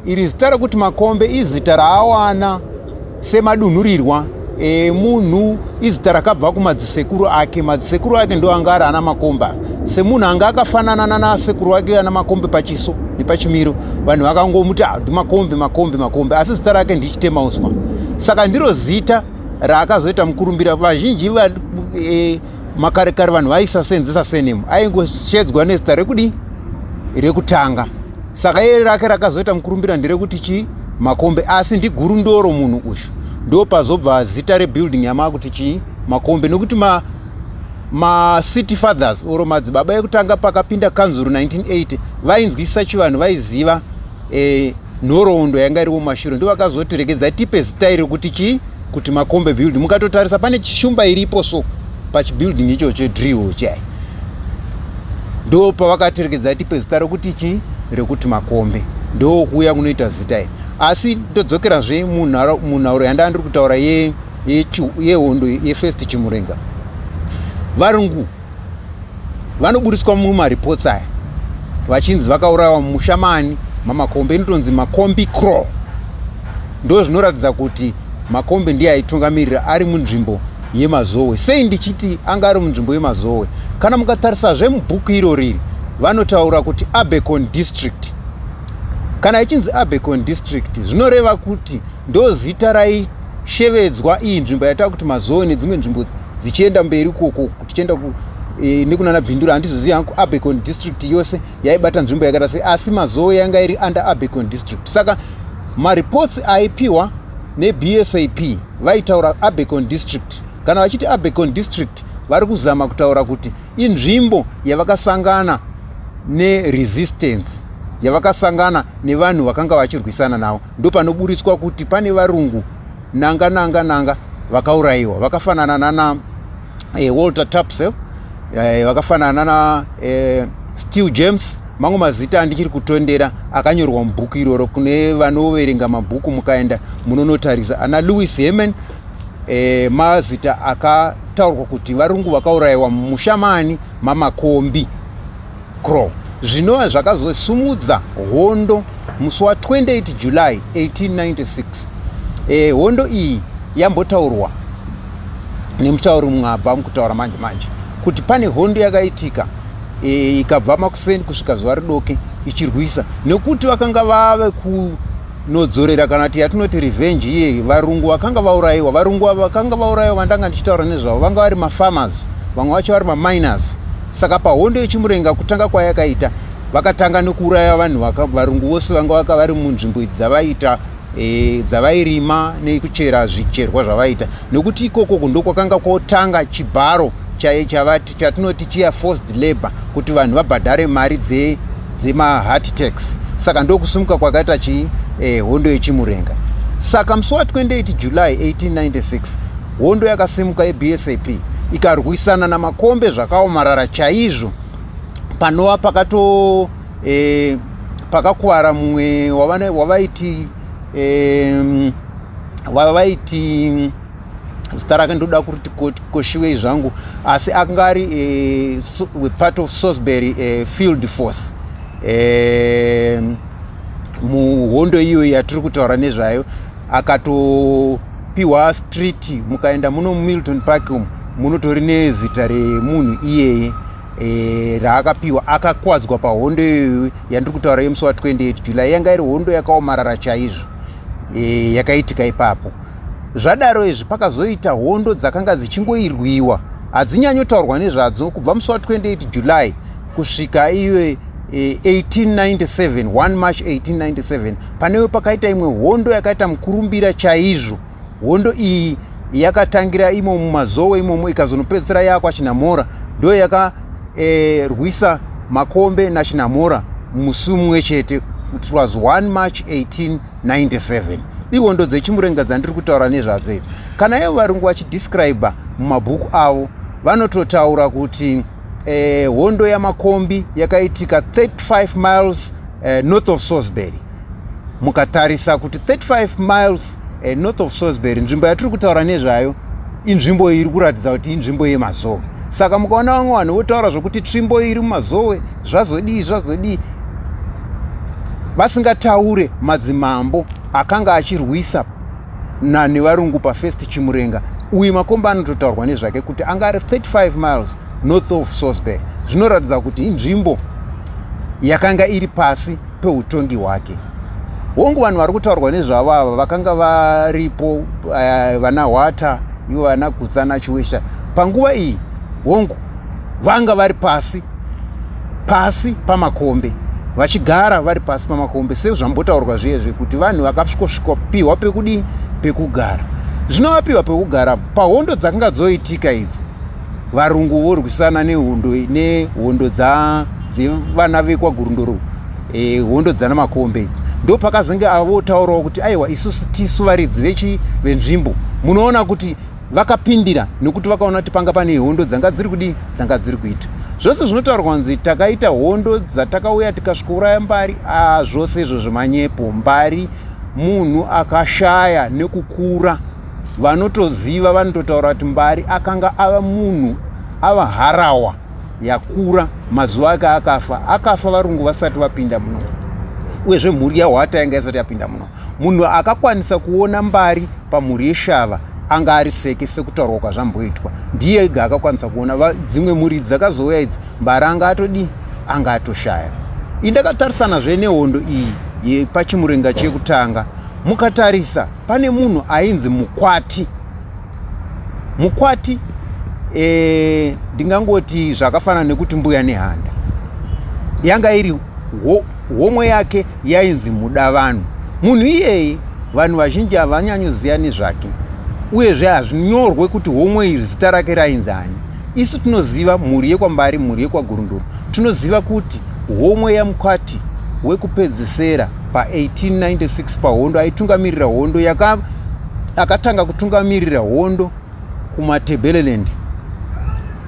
iri zita rekuti Makombe izita raawana semadunhurirwa munhu, izita rakabva kumadzisekuru ake. Madzisekuru ake ndo anga ari ana Makomba. Semunhu anga akafanana nasekuru wake ana Makombe pachiso nepachimiro, vanhu vakangomuti Makombe Makombe Makombe, asi zita rake ndiChitema Uswa. Saka ndiro zita raakazoita mukurumbira. Vazhinji makarekare vanhu vaisasenzesa senemu aingoshedzwa nezita rekudi rekutanga. Saka iye rake rakazoita mukurumbira nderekuti chi Makombe, asi ndigurundoro munhu uyu. Ndo pazobva zita rebuilding yamakuti chi Makombe, nokuti city fathers oro madzibaba ekutanga pakapinda kanzuru 1980 vainzwisisa chivanhu vaiziva nhoroondo yanga iriwo mumashure. Ndo vakazotirekedza tipe zita iri kuti chi kuti Makombe building. Mukatotarisa pane chishumba iripo so pachibuilding ichocho Driwo chai, ndo pavakatirekedza tipe zita rekuti chi rekuti Makombe. Ndo kuya kunoita zita iri. Asi ndodzokerazve munhauro yanda ndiri kutaura yehondo yefirst Chimurenga. Varungu vanoburitswa mumareports aya vachinzi vakaurawa mumushamani maMakombe, inotonzi Makombi Crow. Ndo zvinoratidza kuti Makombe ndiye aitungamirira ari munzvimbo yeMazoe. Sei ndichiti anga ari munzvimbo yeMazoe? Kana mukatarisazve mubhuku iro riri vanotaura kuti Abercorn district. Kana ichinzi Abercorn district zvinoreva kuti ndo zita raishevedzwa iyi nzvimbo yatava kuti Mazoe nedzimwe nzvimbo dzichienda mberi koko tichienda nekunana Bvindura. Handizoziva hangu Abercorn district yose yaibata nzvimbo yakada sei, asi Mazoe yanga iri under Abercorn district. Saka mareports aipiwa neBSAP vaitaura Abercorn district. Kana vachiti Abercorn district vari kuzama kutaura kuti inzvimbo yavakasangana neresistance, yavakasangana nevanhu vakanga vachirwisana navo. Ndo panoburitswa kuti pane varungu nanga vakaurayiwa vakafanana Walter Tapsell, vakafanana na Steele James, mamwe mazita andichiri kutondera akanyorwa mubhuku iroro. Kune vanoverenga mabhuku mukaenda munonotarisa. Ana Lewis Herman, mazita akataurwa kuti varungu vakaurayiwa mumushamani mamakombi Crow. Zvinova zvakazosumudza hondo musi wa 28 July 1896. Hondo iyi yambotaurwa nemutauri mumwe abva mukutaura manje manje kuti pane hondo yakaitika ikabva makuseni kusvika zuva ridoke ichirwisa, nekuti vakanga vave kunodzorera kana kuti yatinoti revenge iye varungu vakanga vaurayiwa. Varungu vakanga vaurayiwa vandanga ndichitaura nezvavo vanga vari mafarmers, vamwe vacho vari maminers. Saka pahondo yechimurenga kutanga kwayakaita vakatanga nekuuraya vanhu varungu vose vanga vari munzvimbo idzi dzavaita dzavairima nekuchera zvicherwa zvavaita, nekuti ikoko ndo kwakanga kwotanga chibharo chatinoti chiya forced labor, kuti vanhu vabhadhare mari dzema-heart tax. Saka ndokusumuka kwakaita hondo yechimurenga. Saka musi wa 28 July 1896 hondo yakasimuka yeBSAP ikarwisana namakombe zvakaomarara chaizvo, panova pakakuwara mumwe wavaiti zita rake ndoda kuti koshiwei zvangu, asi akanga ari part of Salisbury Field Force. Muhondo iyoyi yatiri kutaura nezvayo akatopiwa street, mukaenda muno Milton Park munotori nezita remunhu iyeye raakapiwa, akakwadzwa pahondo iyoyo yandiri kutaura yemusi wa 28 July. Yanga iri hondo yakaomarara chaizvo yakaitika ipapo. Zvadaro izvi pakazoita hondo dzakanga dzichingoirwiwa, hadzinyanyotaurwa nezvadzo kubva musi wa 28 July kusvika iwe 1897, 1 March 1897 panewe pakaita imwe hondo yakaita mukurumbira chaizvo. Hondo iyi yakatangira imo mumazowe imomo ikazonopedzisira yakwachinamora, ndo yakarwisa makombe nachinamora musi mumwe chete. It was 1 March 1897. Ihondo dzechimurenga dzandiri kutaura nezvadzo idzi. Kana ivo varungu vachidescribe mumabhuku avo vanototaura kuti hondo yamakombi yakaitika 35 miles north of Salisbury. Mukatarisa kuti 35 miles north of Salisbury, nzvimbo yatiri kutaura nezvayo inzvimbo iri kuratidza kuti inzvimbo yeMazoe. Saka mukaona vamwe vanhu votaura zvokuti tsvimbo iri muMazoe zvazodii, vasingataure madzimambo akanga achirwisa nevarungu pafirst chimurenga. Uyu makomba anototaurwa nezvake kuti anga ari 35 miles north of Salisbury. Zvinoratidza kuti inzvimbo yakanga iri pasi peutongi hwake. Hongu vanhu vari kutaurwa nezvavo ava vakanga varipo, vana Wata, ivo vana Gutsa naChiwesha. Panguva iyi hongu vanga vari pasi pamakombe, vachigara vari pasi pamakombe, sezvambotaurwa zviyezve kuti vanhu vakasvikopiwa pekugara. Zvinovapiwa pekugara pahondo dzakanga dzoitika idzi. Varungu vorwisana nehondo dzevana vekwagurundoro, hondo dzana makombe idzi. Ndo pakazenge avotaurawo kuti aiwa isusu tisu varidzi venzvimbo. Munoona kuti vakapindira nekuti vakaona kuti panga pane hondo dzanga dziri kuita. Zvose zvinotaurwa kunzi takaita hondo dzatakauya tikasvikouraya Mbari. Zvose izvo zvemanyepo. Mbari munhu akashaya nekukura. Vanotoziva vanototaura kuti Mbari akanga ava munhu ava harawa yakura. Mazuva ake akafa varungu vasati vapinda muno, uyezve mhuri yaWata yanga isati yapinda muno. Munhu akakwanisa kuona Mbari pamhuri yeshava anga ari Seke, sekutaurwa kwazvamboitwa. Ndiye ega akakwanisa kuona. Dzimwe mhuri dzakazouya idzi Mbari anga atoshaya. Indakatarisana nehondo iyi yepachimurenga chekutanga. Mukatarisa pane munhu ainzi Mukwati. Ndingangoti zvakafanana nekuti mbuya nehanda. Yanga iri homwe yake yainzi Mudavanhu. Munhu iyeye vanhu vazhinji havanyanyoziva nezvake, uyezve hazvinyorwe kuti homwe iri zita rake rainzi ani. Isu tinoziva mhuri yekwambari, mhuri yekwagurunduru. Tinoziva kuti homwe yaMukwati wekupedzisira pa1896 pahondo aitungamirira hondo akatanga kutungamirira hondo kumaTebeleland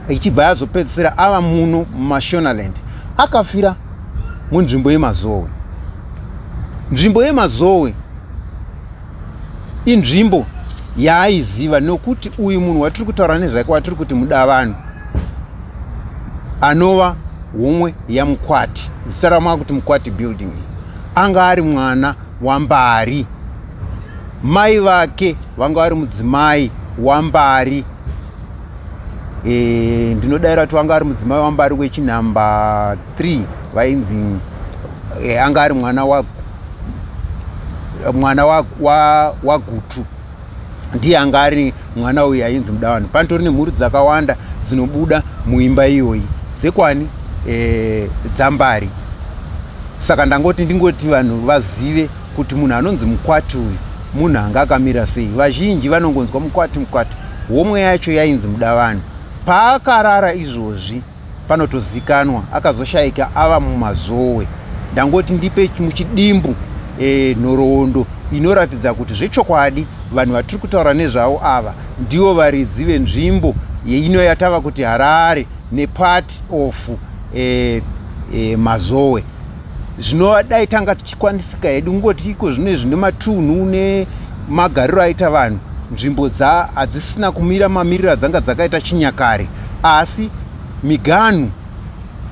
ichibva yazopedzisira ava muno mumashonaland akafira munzvimbo yemazoe. Nzvimbo yemazoe inzvimbo yaaiziva nokuti uyu munhu watiri kutaura nezvake watiri kuti Mudavano anova homwe yaMukwati, zita ramwa kuti Mukwati building, anga ari mwana waMbari. Mai vake vanga vari mudzimai waMbari, ndinodayira kuti wanga ari mudzimai waMbari wechinhamba 3 vainzi anga ari mwana wa Gutu, ndiye anga ari mwana uyu ainzi Mudavano. Panotori nemhuri dzakawanda dzinobuda muimba iyoyi dzekwani dzaMbari. Saka ndingoti vanhu vazive kuti munhu anonzi Mukwati uyu munhu anga akamira sei. Vazhinji vanongonzwa Mukwati, homwe yacho yainzi Mudavano. Paakarara izvozvi panotozikanwa akazoshayika ava mumazowe. Ndangoti ndipe muchidimbu nhoroondo inoratidza kuti zvechokwadi vanhu vatiri kutaura nezvavo ava ndivo varidzi venzvimbo ino yatava kuti Harare nepart of Mazowe. Zvinodai tanga tichikwanisika hedu ngoti iko zvine matunhu nemagariro aita vanhu, nzvimbo hadzisina kumira mamiriro adzanga dzakaita chinyakare, asi miganhu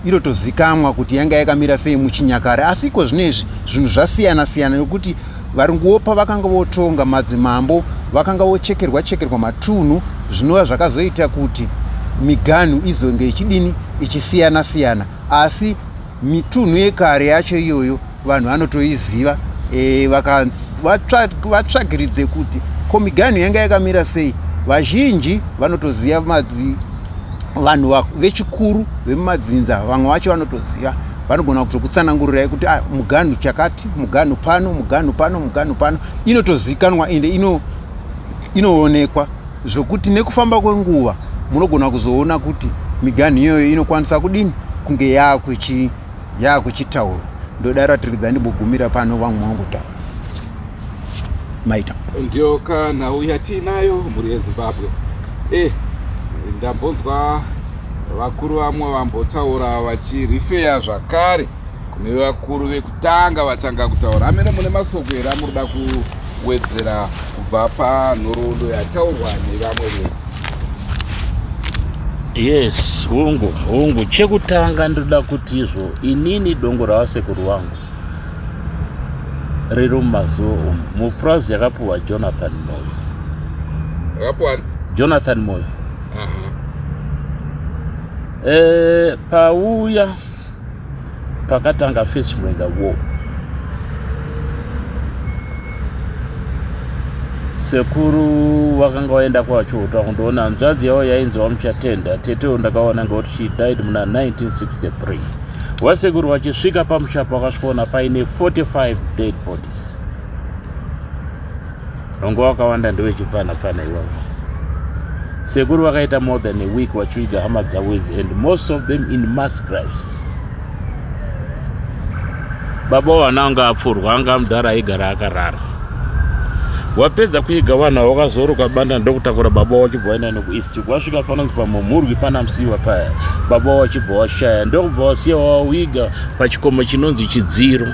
inotozikamwa kuti yanga yakamira sei muchinyakare. Asi iko zvinezvi zvinhu zvasiyana-siyana nokuti varunguwo pavakanga votonga madzimambo vakanga vochekerwa matunhu, zvinova zvakazoita kuti miganhu izonge ichisiyana-siyana. Asi mitunhu yekare yacho iyoyo vanhu vanotoiziva, vatsvagiridze kuti ko miganhu yanga yakamira sei. Vazhinji vanotoziva vanhu vechikuru vemumadzinza, vamwe vacho vanotoziva, vanogona kutokutsanangurirai kuti muganhu chakati, muganhu pano inotozikanwa ende inoonekwa, zvokuti nekufamba kwenguva munogona kuzoona kuti miganhu iyoyo inokwanisa kudini kunge yakuchitaurwa. Ndodaro tirikidza ndimbogumira pano vamwe vangotaura maita ndio kana uya tinayo mhuri yeZimbabwe. Ndambonzwa vakuru vamwe vambotaura vachirifeya zvakare kune vakuru vekutanga vatanga kutaura. Amene mune masoko here amurida kuwedzera kubva panhoroondo yataurwa nevamwe venyu? Yes, hungu chekutanga ndoda kuti izvo inini dongo ravasekuru vangu riri mumazoe mupurazi yakapuhwa Jonathan Moyo. Pauya pakatanga First Mwenga War, sekuru vakanga vaenda kwachiuta kundoona hanzvadzi yavo yainzi Wamuchatenda. Tetewo ndakaona ngekuti she died muna 1963. Vasekuru vachisvika pamushapo vakasvikaona paine 45 dead bodies. Rongo vakawanda ndovechipana iwavo. Sekuru vakaita more than a week vachiviga hama dzavo idzi, and most of them in mass graves. Baba vananga apfurwa anga mudhara aigara akarara. Wapedza kuiga vanhu vakazoroka banda ndokutakura baba wachibva waenda nekueast. Wasvika panonzi pamumurwi pana musiwa paya, baba wachibva washaya, ndokubva wasiya wawiga pachikomo chinonzi Chidziro.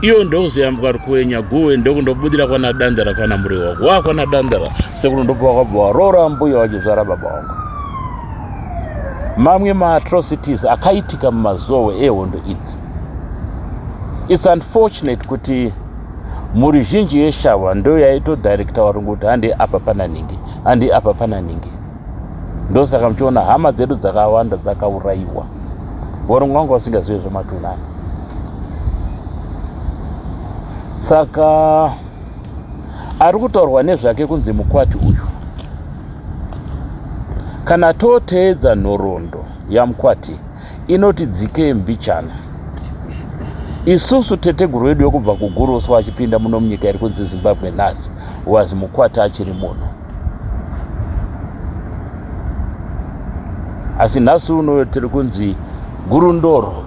Iyo ndokuzoyambwa kuenya guwe ndokundobudira kwana Dandara kana muri wako wakwana Dandara. Sekuru ndopo wakabva warora mbuya wachizvara baba wangu. Mamwe ma-atrocities akaitika mumazowe ehondo idzi. It's unfortunate kuti muri zhinji yeshawa ndo yaitodirecta varungu kuti handi apa pana ningi. Ndosaka muchiona hama dzedu dzakawanda dzakaurayiwa. Varungu vangu vasingazive zvematunani. Saka ari kutaurwa nezvake kunzi Mukwati uyu. Kana toteedza nhoroondo yaMukwati inoti dzike mbichana. Isusu teteguru wedu yokubva kuguruswa achipinda muno munyika iri kunzi Zimbabwe nhasi wazi Mukwati achiri muno. Asi nhasi uno tiri kunzi Gurundoro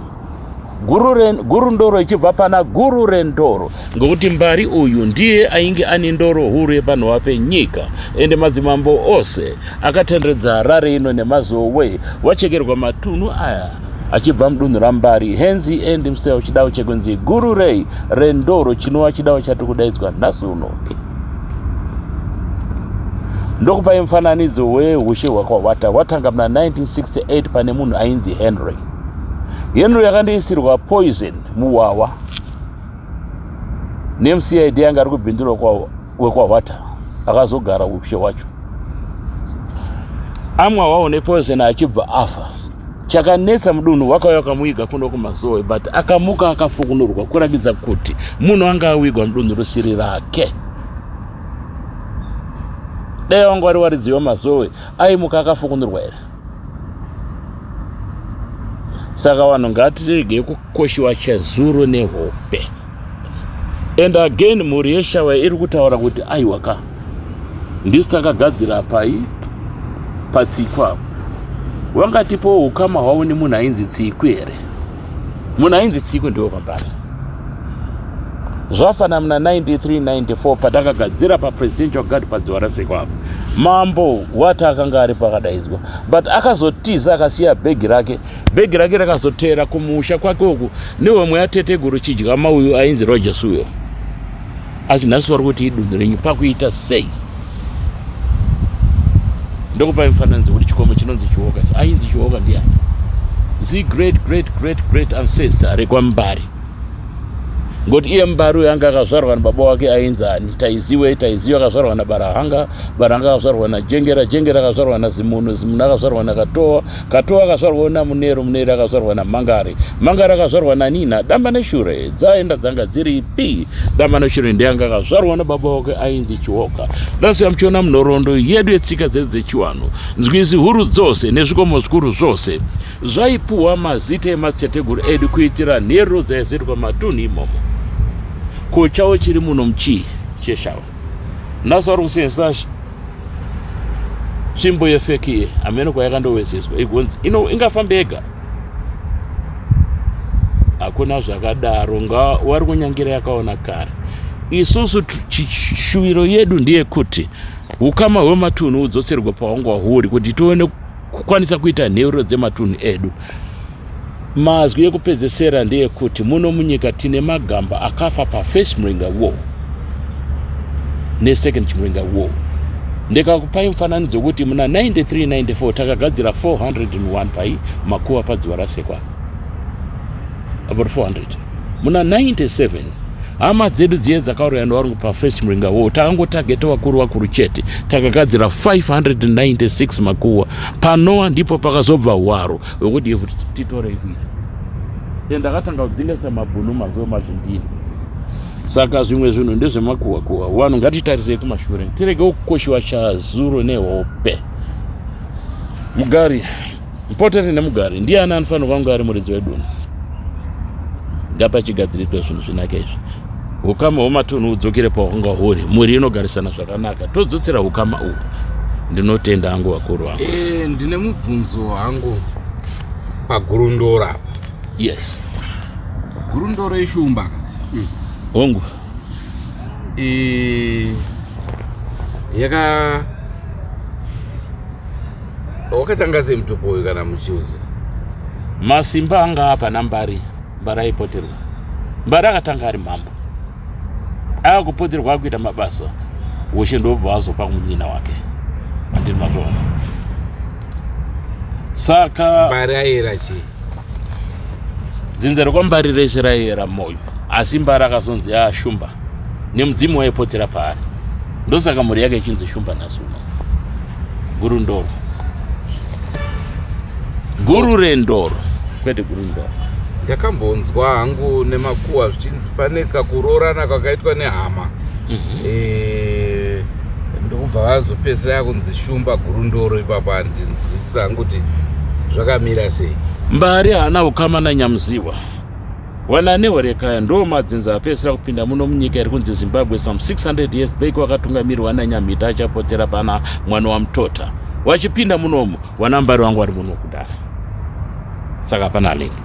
guru ndoro ichibva pana guru rendoro, ngokuti Mbari uyu ndiye ainge ane ndoro huru yepanhova penyika, ende madzimambo ose akatenderedza Harare ino neMazoe wachekerwa matunhu aya achibva mudunhu raMbari. Hence he earned himself chidao chekunzi guru rendoro, chinova chidao chatiri kudaidzwa nhasi uno. Ndokupai mufananidzo weushe hwakawata. Watanga muna 1968 pane munhu ainzi Henry. Henry akandoisirwa poison muwawa nemuCID anga ari kubhindura wekwawata, akazogara ushe hwacho. Amwa wawo nepoison achibva afa. Chakanetsa mudunhu wakauya wakamuiga kuno kuMazoe, but akamuka akafukunurwa kurakidza kuti munhu anga awigwa mudunhu risiri rake. Dai wangu wari waridzi weMazoe aimuka akafukunurwa here. Saka vanhu ngatirege kukoshiwa chezuro nehope. And again mhuri yeShawa iri kutaura kuti aiwaka ndisi takagadzira pai patsiko apo. Wangatipo ukama hwavo nemunhu ainzi Tsiko here. Munhu ainzi Tsiko ndiwo kwambari. Zvafana muna 93-94 patakagadzira papresidential guard padziva raSeko apo. Mambo wata akanga ari pakadaidzwa, but akazotiza akasiya bhegi rake rakazoteera kumusha kwake uku newemwe yateteguru chidya mauyu ainzi Roger Suyo. Asi nhasi vari kuti idunhu renyu pakuita sei. Ndokupa mufananidzo kuti chikomo chinonzi Chihoka ainzi Chihoka ndiani? Great ancestor rekwaMbari. Ngoti iye Mbari uyu anga akazvarwa nababa wake ainzi ani? Taiziwe akazvarwa naBarahanga, Barahanga akazvarwa naJengera, akazvarwa naZimunu, akazvarwa naKatowa, akazvarwa naMunero, akazvarwa naMangari, akazvarwa naNina. Damba neshure dzaenda dzanga dziri ipi? Damba neshure ndianga akazvarwa nababa wake ainzi Chihoka. That's why muchiona munhoroondo yedu yetsika dzedu dzechiwanhu, nzwisi huru dzose nezvikomo zvikuru zvose zvaipuhwa mazita emadzitateguru edu kuitira nhero dzaizoitwa matunhu imomo. Kochawo chiri muno muchii cheShawa. Nhasi vari kusenzesa tsvimbo yefekiye amene kwayakandowezeswa igonzi ingafamba yega. Hakuna zvakadaro, wari kunyangira yakaona kare. Isusu shuwiro yedu ndiye kuti ukama hwematunhu hudzoserwe pahwanga huri kuti tione kukwanisa kuita nhero dzematunhu edu. Mazwi ekupedzesera ndiye kuti muno munyika tine magamba akafa paFirst Mringa War neSecond Mringa War. Ndikakupai mufananidzo kuti muna 93-94 takagadzira 401 pai makuva padziva raSeko, about 400. Muna 97 hama dzedu dziye dzakauraya ndovari paFirst Mringa War takangotageta vakuru chete, takagadzira 596 makuva. Panowa ndipo pakazobva hwaro hwekuti ifu titore kuita. Ndakatanga kudzingesa mabhunu mazuva mazvindini. Saka zvimwe zvinhu ndezvemakuhwa. Vanhu ngatitarisei kumashure, tirege kukoshiwa chazuro nehope. Mugari mpoteri nemugari ndiani anofanira kunge ari muridzi wedunhu. Ngapachigadziriswe zvinhu zvinake izvi. Ukama hwematunhu hudzokere pahwanga huri, muri inogarisana zvakanaka. Todzotsera ukama uhu. Ndinotenda hangu vakuru vangu. Ndine mubvunzo hangu pagurundora. Yes. Gurundoro ishumba. Hongu. Wakatanga semutupo uyu kana muchiuzi? Masimba anga apa naMbari, Mbari aipoterwa. Mbari akatanga ari mambo. Akupoterwa akuita mabasa. Ushe ndobva azopa munyina wake. Andini mazvona. Saka Mbari aiyera chii? Dzinza rekwambari rese raiyera moyo. Asi Mbari akazonzi ashumba nemudzimu waipotera paari. Ndosaka mhuri yake ichinzi shumba nhasi uno. Gurundoro. Guru rendoro kwete gurundoro. Ndakambonzwa hangu nemakuhwa zvichinzi pane kakurorana kwakaitwa nehama. Ndokubva vazopedzisira kunzi shumba gurundoro ipapo handinzwisisa hangu kuti zvakamira sei. Mbari haana ukama naNyamuziwa. Wana nehorekaya ndo madzinza apedzisira kupinda muno munyika iri kunzi Zimbabwe some 600 years back, wakatungamirwa naNyamita achapotera pana mwana waMutota. Wachipinda munomu wana Mbari wangu vari muno kudara. Saka pana lingi.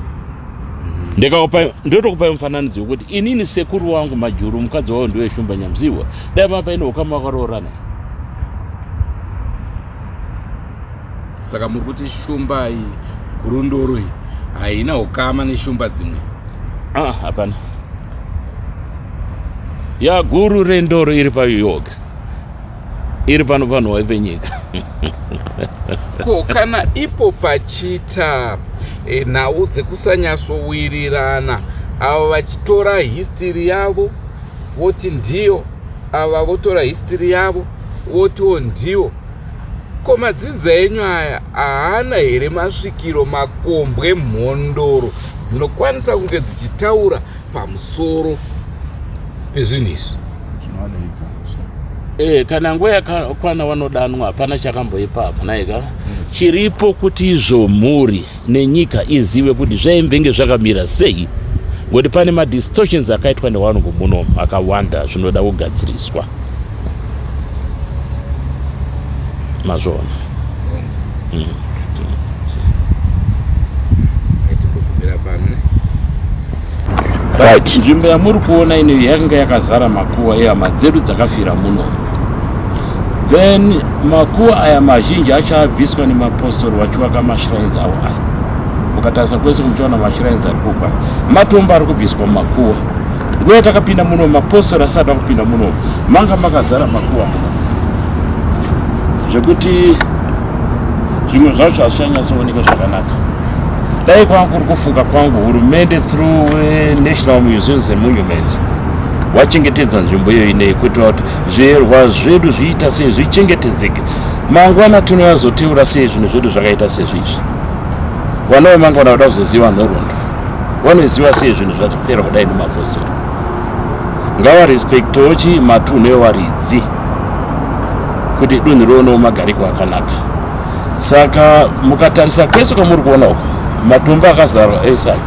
Ndotokupai mufananidzo wekuti inini sekuru wangu Majuru mukadzi wavo ndiwe Shumba Nyamziwa dai mapaine ukama wakaroorana. Saka muri kuti Shumba iyi kurundoro iyi haina ukama neshumba dzimwe? Hapana. Ya guru rendoro iri payoga. Iri pano venyika. Ko kana ipo pachita nhau dzekusanyatsowirirana ava vachitora history yavo voti ndiyo, ava votora history yavo votiwo ndiyo, ko madzinza enyu aya haana here masvikiro makombwe mhondoro dzinokwanisa kunge dzichitaura pamusoro pezvinhu izvi? Kana nguva yakwana vanodanwa hapana chakamboipapo naika. Chiripo kuti izvo mhuri nenyika izive kuti zvaimbenge zvakamira sei, ngekuti pane madistortions akaitwa nevanhu muno akawanda zvinoda kugadziriswa. Mazvona. Right. Nzvimbo yamuri kuona ino yakanga yakazara makuwa ehama dzedu dzakafira muno. Then makuwa aya mazhinji acho abviswa nemapostori vachivaka mashrines avo aya. Mukatarisa kwese kumuchaona mashrines ari kukwa. Matombo ari kubviswa mumakuwa. Nguva yatakapinda muno mapostori asati akupinda muno manga makazara makuwa muno. Zvekuti zvimwe zvacho hazvichanyatsooneka zvakanaka. Dai kwangu kuri kufunga kwangu hurumende through National Museums and Monuments wachengetedza nzvimbo iyo inei kuitira kuti zverwa zvedu zviita sei zvichengetedzeke. Mangwana tinoyazoteura sei zvinhu zvedu zvakaita sezvizvi. Vana vemangwana vada kuzoziva nhoroondo, vanoziva sei zvinhu zvakapera kudai nemafostori. Ngavarespektowo matunhu evaridzi kuti dunhu rionewo magariko akanaka. Saka mukatarisa kwese kwamuri kuona uko matombo akazara esai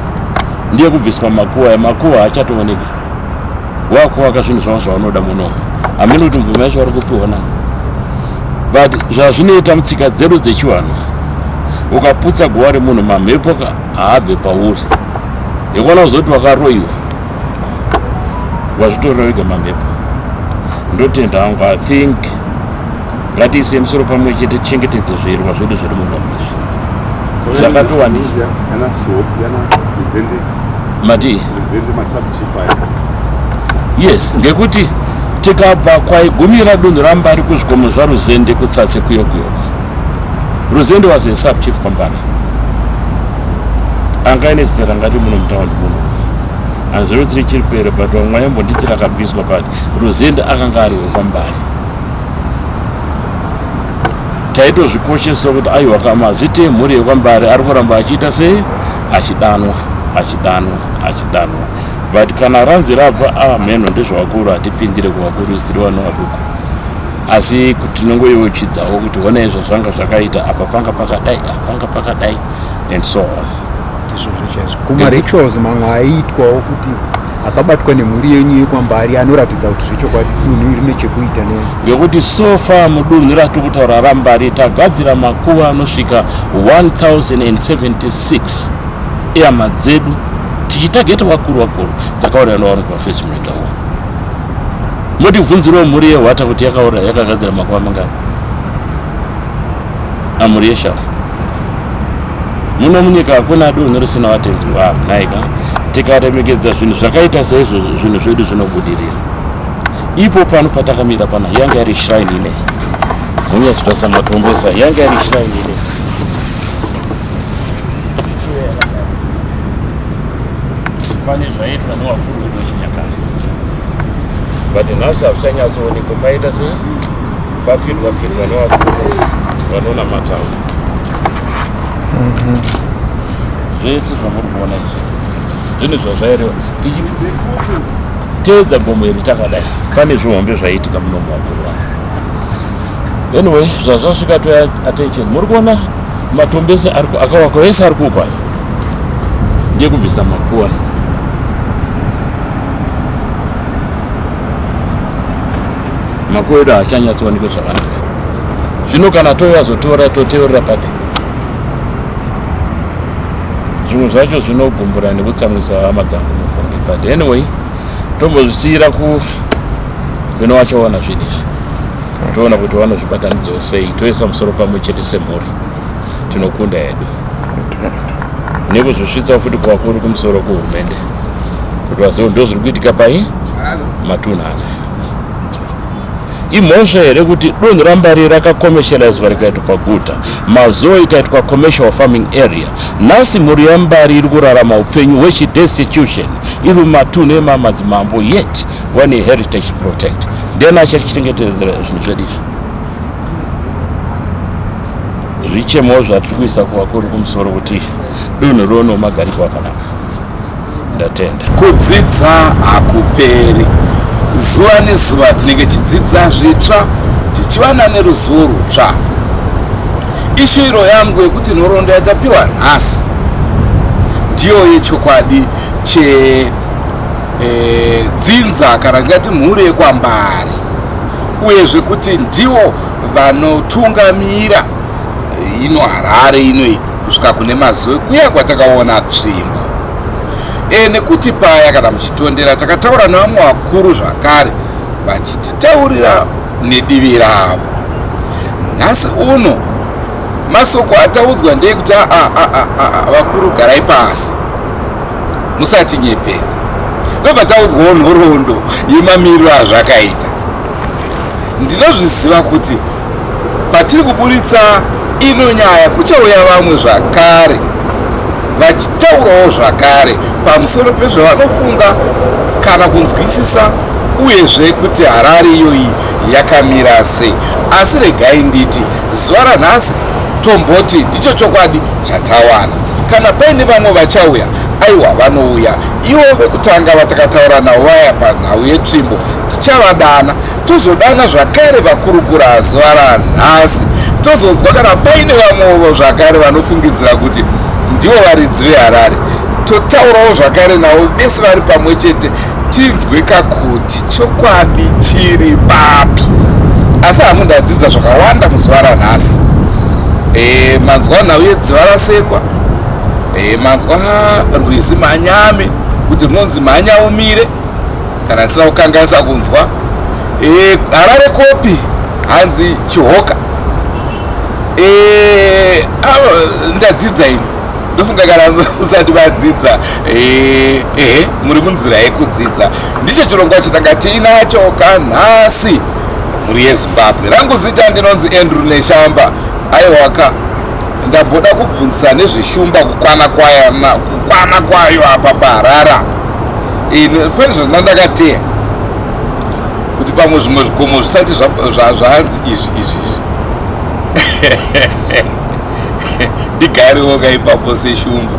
ndiye kubviswa makuwa hachatooneka. Wakuvaka zvinhu zvavo zvavanoda muno hamene kuti mvumo yacho vari kupiwa na, but zvazvinoita mutsika dzedu dzechivanhu. Ukaputsa guva remunhu mamhepo haabve pauri yekuona kuzoti wakaroiwa wazvitorera wega mamhepo. Ndotenda hangu I think ngatiise musoro pamwe chete tichengetedze zverwa zvedu zviri muno izvi zvakatowandisa mati. Yes, ngekuti tikabva kwaigumira dunhu raMbari kuzvikomo zvaRuzende kutsatse kuyokuyoko. Ruzende was a sub chief kwambari. Anga ine zita rangati muno mutaundi muno. Anzero tiri chiripere but wamwe yambonditi rakabviswa pati Ruzende akanga ari wekwambari. Taitozvikoshesa kuti aiwa kamazite mhuri yekwambari ari kuramba achiita sei achidanwa. But kana ranzi rabva mheno ndezvavakuru hatipindire kuvakuru tiri vanhu vaduku. Asi kuti tinongoyeuchidzawo kuti ona izvo zvanga zvakaita apa panga pakadai and so on. Kuma-rituals mamwe aiitwawo kuti akabatwa nemhuri yenyu yekwambari anoratidza kuti zvechokwadi dunhu rine chekuita neyo. Ngekuti so far mudunhu ratiri kutaura raMbari tagadzira makuva anosvika 1076 ehama dzedu tichitageta vakuru dzakauraya navanhu pafirst muringa uwo. Motibvunzirewo mhuri yeHwata kuti yakagadzira makuva mangani? Amhuri yeshava muno munyika hakuna dunhu risina vatenzi vavo naika. Tikaremekedza zvinhu zvakaita saizvo zvinhu zvedu zvinobudirira. Ipo pano patakamira pana yanga yari shrine ine munyatsotarisa matombo esa yanga yari shrine ine. Pane zvaitwa nevakuru vedu vechinyakare but nhasi hazvichanyatsoonekwa. Paita sei papindwa nevakuru vanoona mataundi. Zvese zvamuri kuona izvi zvinhu zvazvaireva tichiteedza gomo iri takadai pane zvihombe zvaiitika muno muvakuru vavo. Anyway zvazvasvika to attention. Muri kuona matombo ese akawakwa ese ari kuukwa ndiye kubvisa makuva. Makuva edu haachanyatsoonekwa zvakanaka. Zvino kana toyazotora toteurira pati zvimwe zvacho zvinogumbura nekutsamwisa hama dzangu mufungi, but anyway tombozvisiyira kune wachoona zvinhu izvi, toona kuti vanozvibatanidzawo sei, toisa musoro pamwe chete semhuri, tinokunda hedu nekuzvisvitsa futi kwakuru kumusoro kuhurumende kuti vazive ndo zviri kuitika pai matunhana. Imhosva here kuti donho raMbari rakakomeshelizwa rikaitwa guta, Yemazoe ikaitwa commercial farming area. Nhasi mhuri yaMbari iri kurarama upenyu hwechidestitution iri mumatunhu emamadzimambo, yet one heritage protect. Ndiani achachengetedzera zvinhu zvedu izvi? Zvichemo zvatiri kuisa kuvakuru kumusoro kuti donho rono magariko akanaka. Ndatenda. Kudzidza hakuperi. Zuva nezuva tinenge tichidzidza zvitsva, tichiwana neruzivo rutsva. Ishuviro yangu yekuti nhoroondo yatapiwa nhasi ndiyo yechokwadi chedzinza kana ngati mhuri yekwaMbari, uyezve kuti ndivo vanotungamira ino Harare inoi kusvika kune Yemazoe kuya kwatakaona Tsvimbo. Nekuti paya kana muchitondera takataura nevamwe vakuru zvakare vachititaurira nedivi ravo. Nhasi uno masoko ataudzwa ndeyekuti vakuru garai pasi musati nyepera, ndobva taudzwawo nhoroondo yemamiriro azvakaita. Ndinozviziva kuti patiri kuburitsa ino nyaya kuchauya vamwe zvakare vachitaurawo zvakare pamusoro pezvavanofunga kana kunzwisisa, uyezve kuti Harare iyoyi yakamira sei. Asi regai nditi zuva ranhasi tomboti ndicho chokwadi chatawana. Kana paine vamwe vachauya, aiwa vanouya ivo vekutanga vatakataura navo vaya panhau yeTsvimbo, tichavadana tozodana zvakare vakurukura zuva ranhasi, tozonzwa kana paine vamwevo zvakare vanofungidzira kuti ndivo varidzi veHarare, totaurawo zvakare navo vese vari pamwe chete, tinzweka kuti chokwadi chiri papi. Asi hamundadzidza zvakawanda muzuva ranhasi. Manzwa nhau yedziva rasekwa, manzwa rwizi Manyame kuti runonzi Manyaumire kana ndisina kukanganisa kunzwa. Harare kopi hanzi Chihoka. Ndadzidza ini ndofunga kana musati vadzidza muri munzira yekudzidza. Ndicho chirongwa chatanga tiinacho kanhasi mhuri yeZimbabwe. Rangu zita ndinonzi Andrew Neshamba. Aiwaka ndamboda kubvunzisa nezveshumba kukwana kwayo apa paHarara. Pane zvandakateya kuti pamwe zvimwe zvikomo zvisati zvahanzi izvi ndigarewo kaipapo seshumba,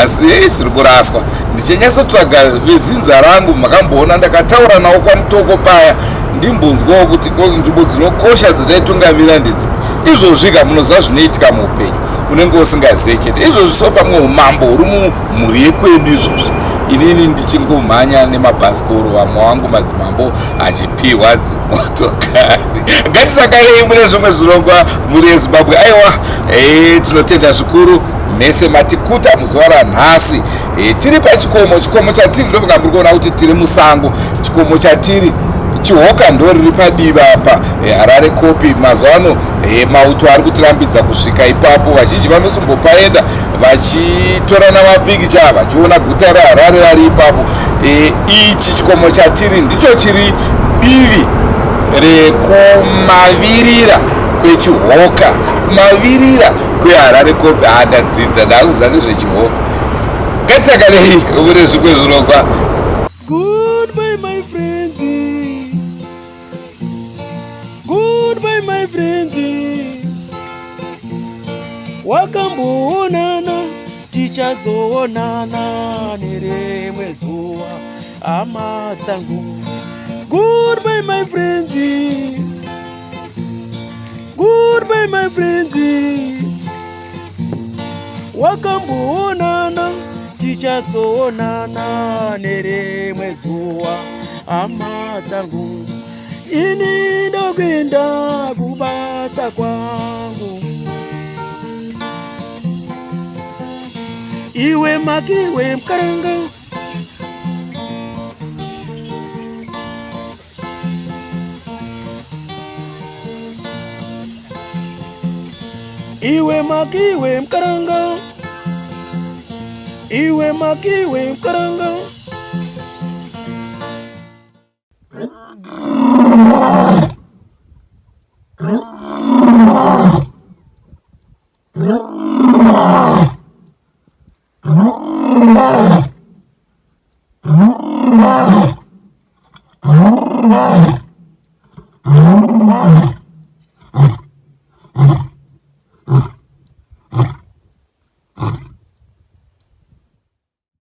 asi tiri kuraswa. Ndichanyatsotsvaga vedzinza rangu, makamboona ndakataura nawo kwamutoko paya, ndimbonzwawo kuti nzvimbo dzinokosha dzataitungamira ndidzipi. Izvozvika munoziva zvinoitika muupenyu, unenge usingazive chete. Izvozvi so pamwe umambo huri mumhuri yekwedu izvozvi. Inini ndichingomhanya nemabhasikoro, vamwe wangu madzimambo achipiwa dzimotokari. Ngatisakarei mune zvimwe zvirongwa mhuri yeZimbabwe. Aiwa, tinotenda zvikuru mese matikuta muzuva ranhasi. Tiri pachikomo chatiri, ndofunga muri kuona kuti tiri musango. Chikomo chatiri Chihoka ndo riri padivi apa. Harare kopi mazuva ano mauto ari kutirambidza kusvika ipapo. Vazhinji vanosumbopaenda vachitorana mapikicha vachiona guta reHarare rari ipapo. Ichi chikomo chatiri ndicho chiri divi rekumavirira kweChihoka, kumavirira kweHarare kopi. Ndadzidza ndakuziva nezveChihoka. Ngatisakarei mune zvimwe zvirongwa. Goodbye my friends, goodbye my friends. Wakamboonana tichazoonana nerimwe zuva, hama dzangu. Goodbye my friends, goodbye my friends. Wakamboonana tichazoonana nerimwe zuva, hama dzangu. Ini ndokwenda kubasa kwangu, iwe maki iwe mkaranga, iwe maki iwe mkaranga, iwe maki iwe mkaranga. Ah!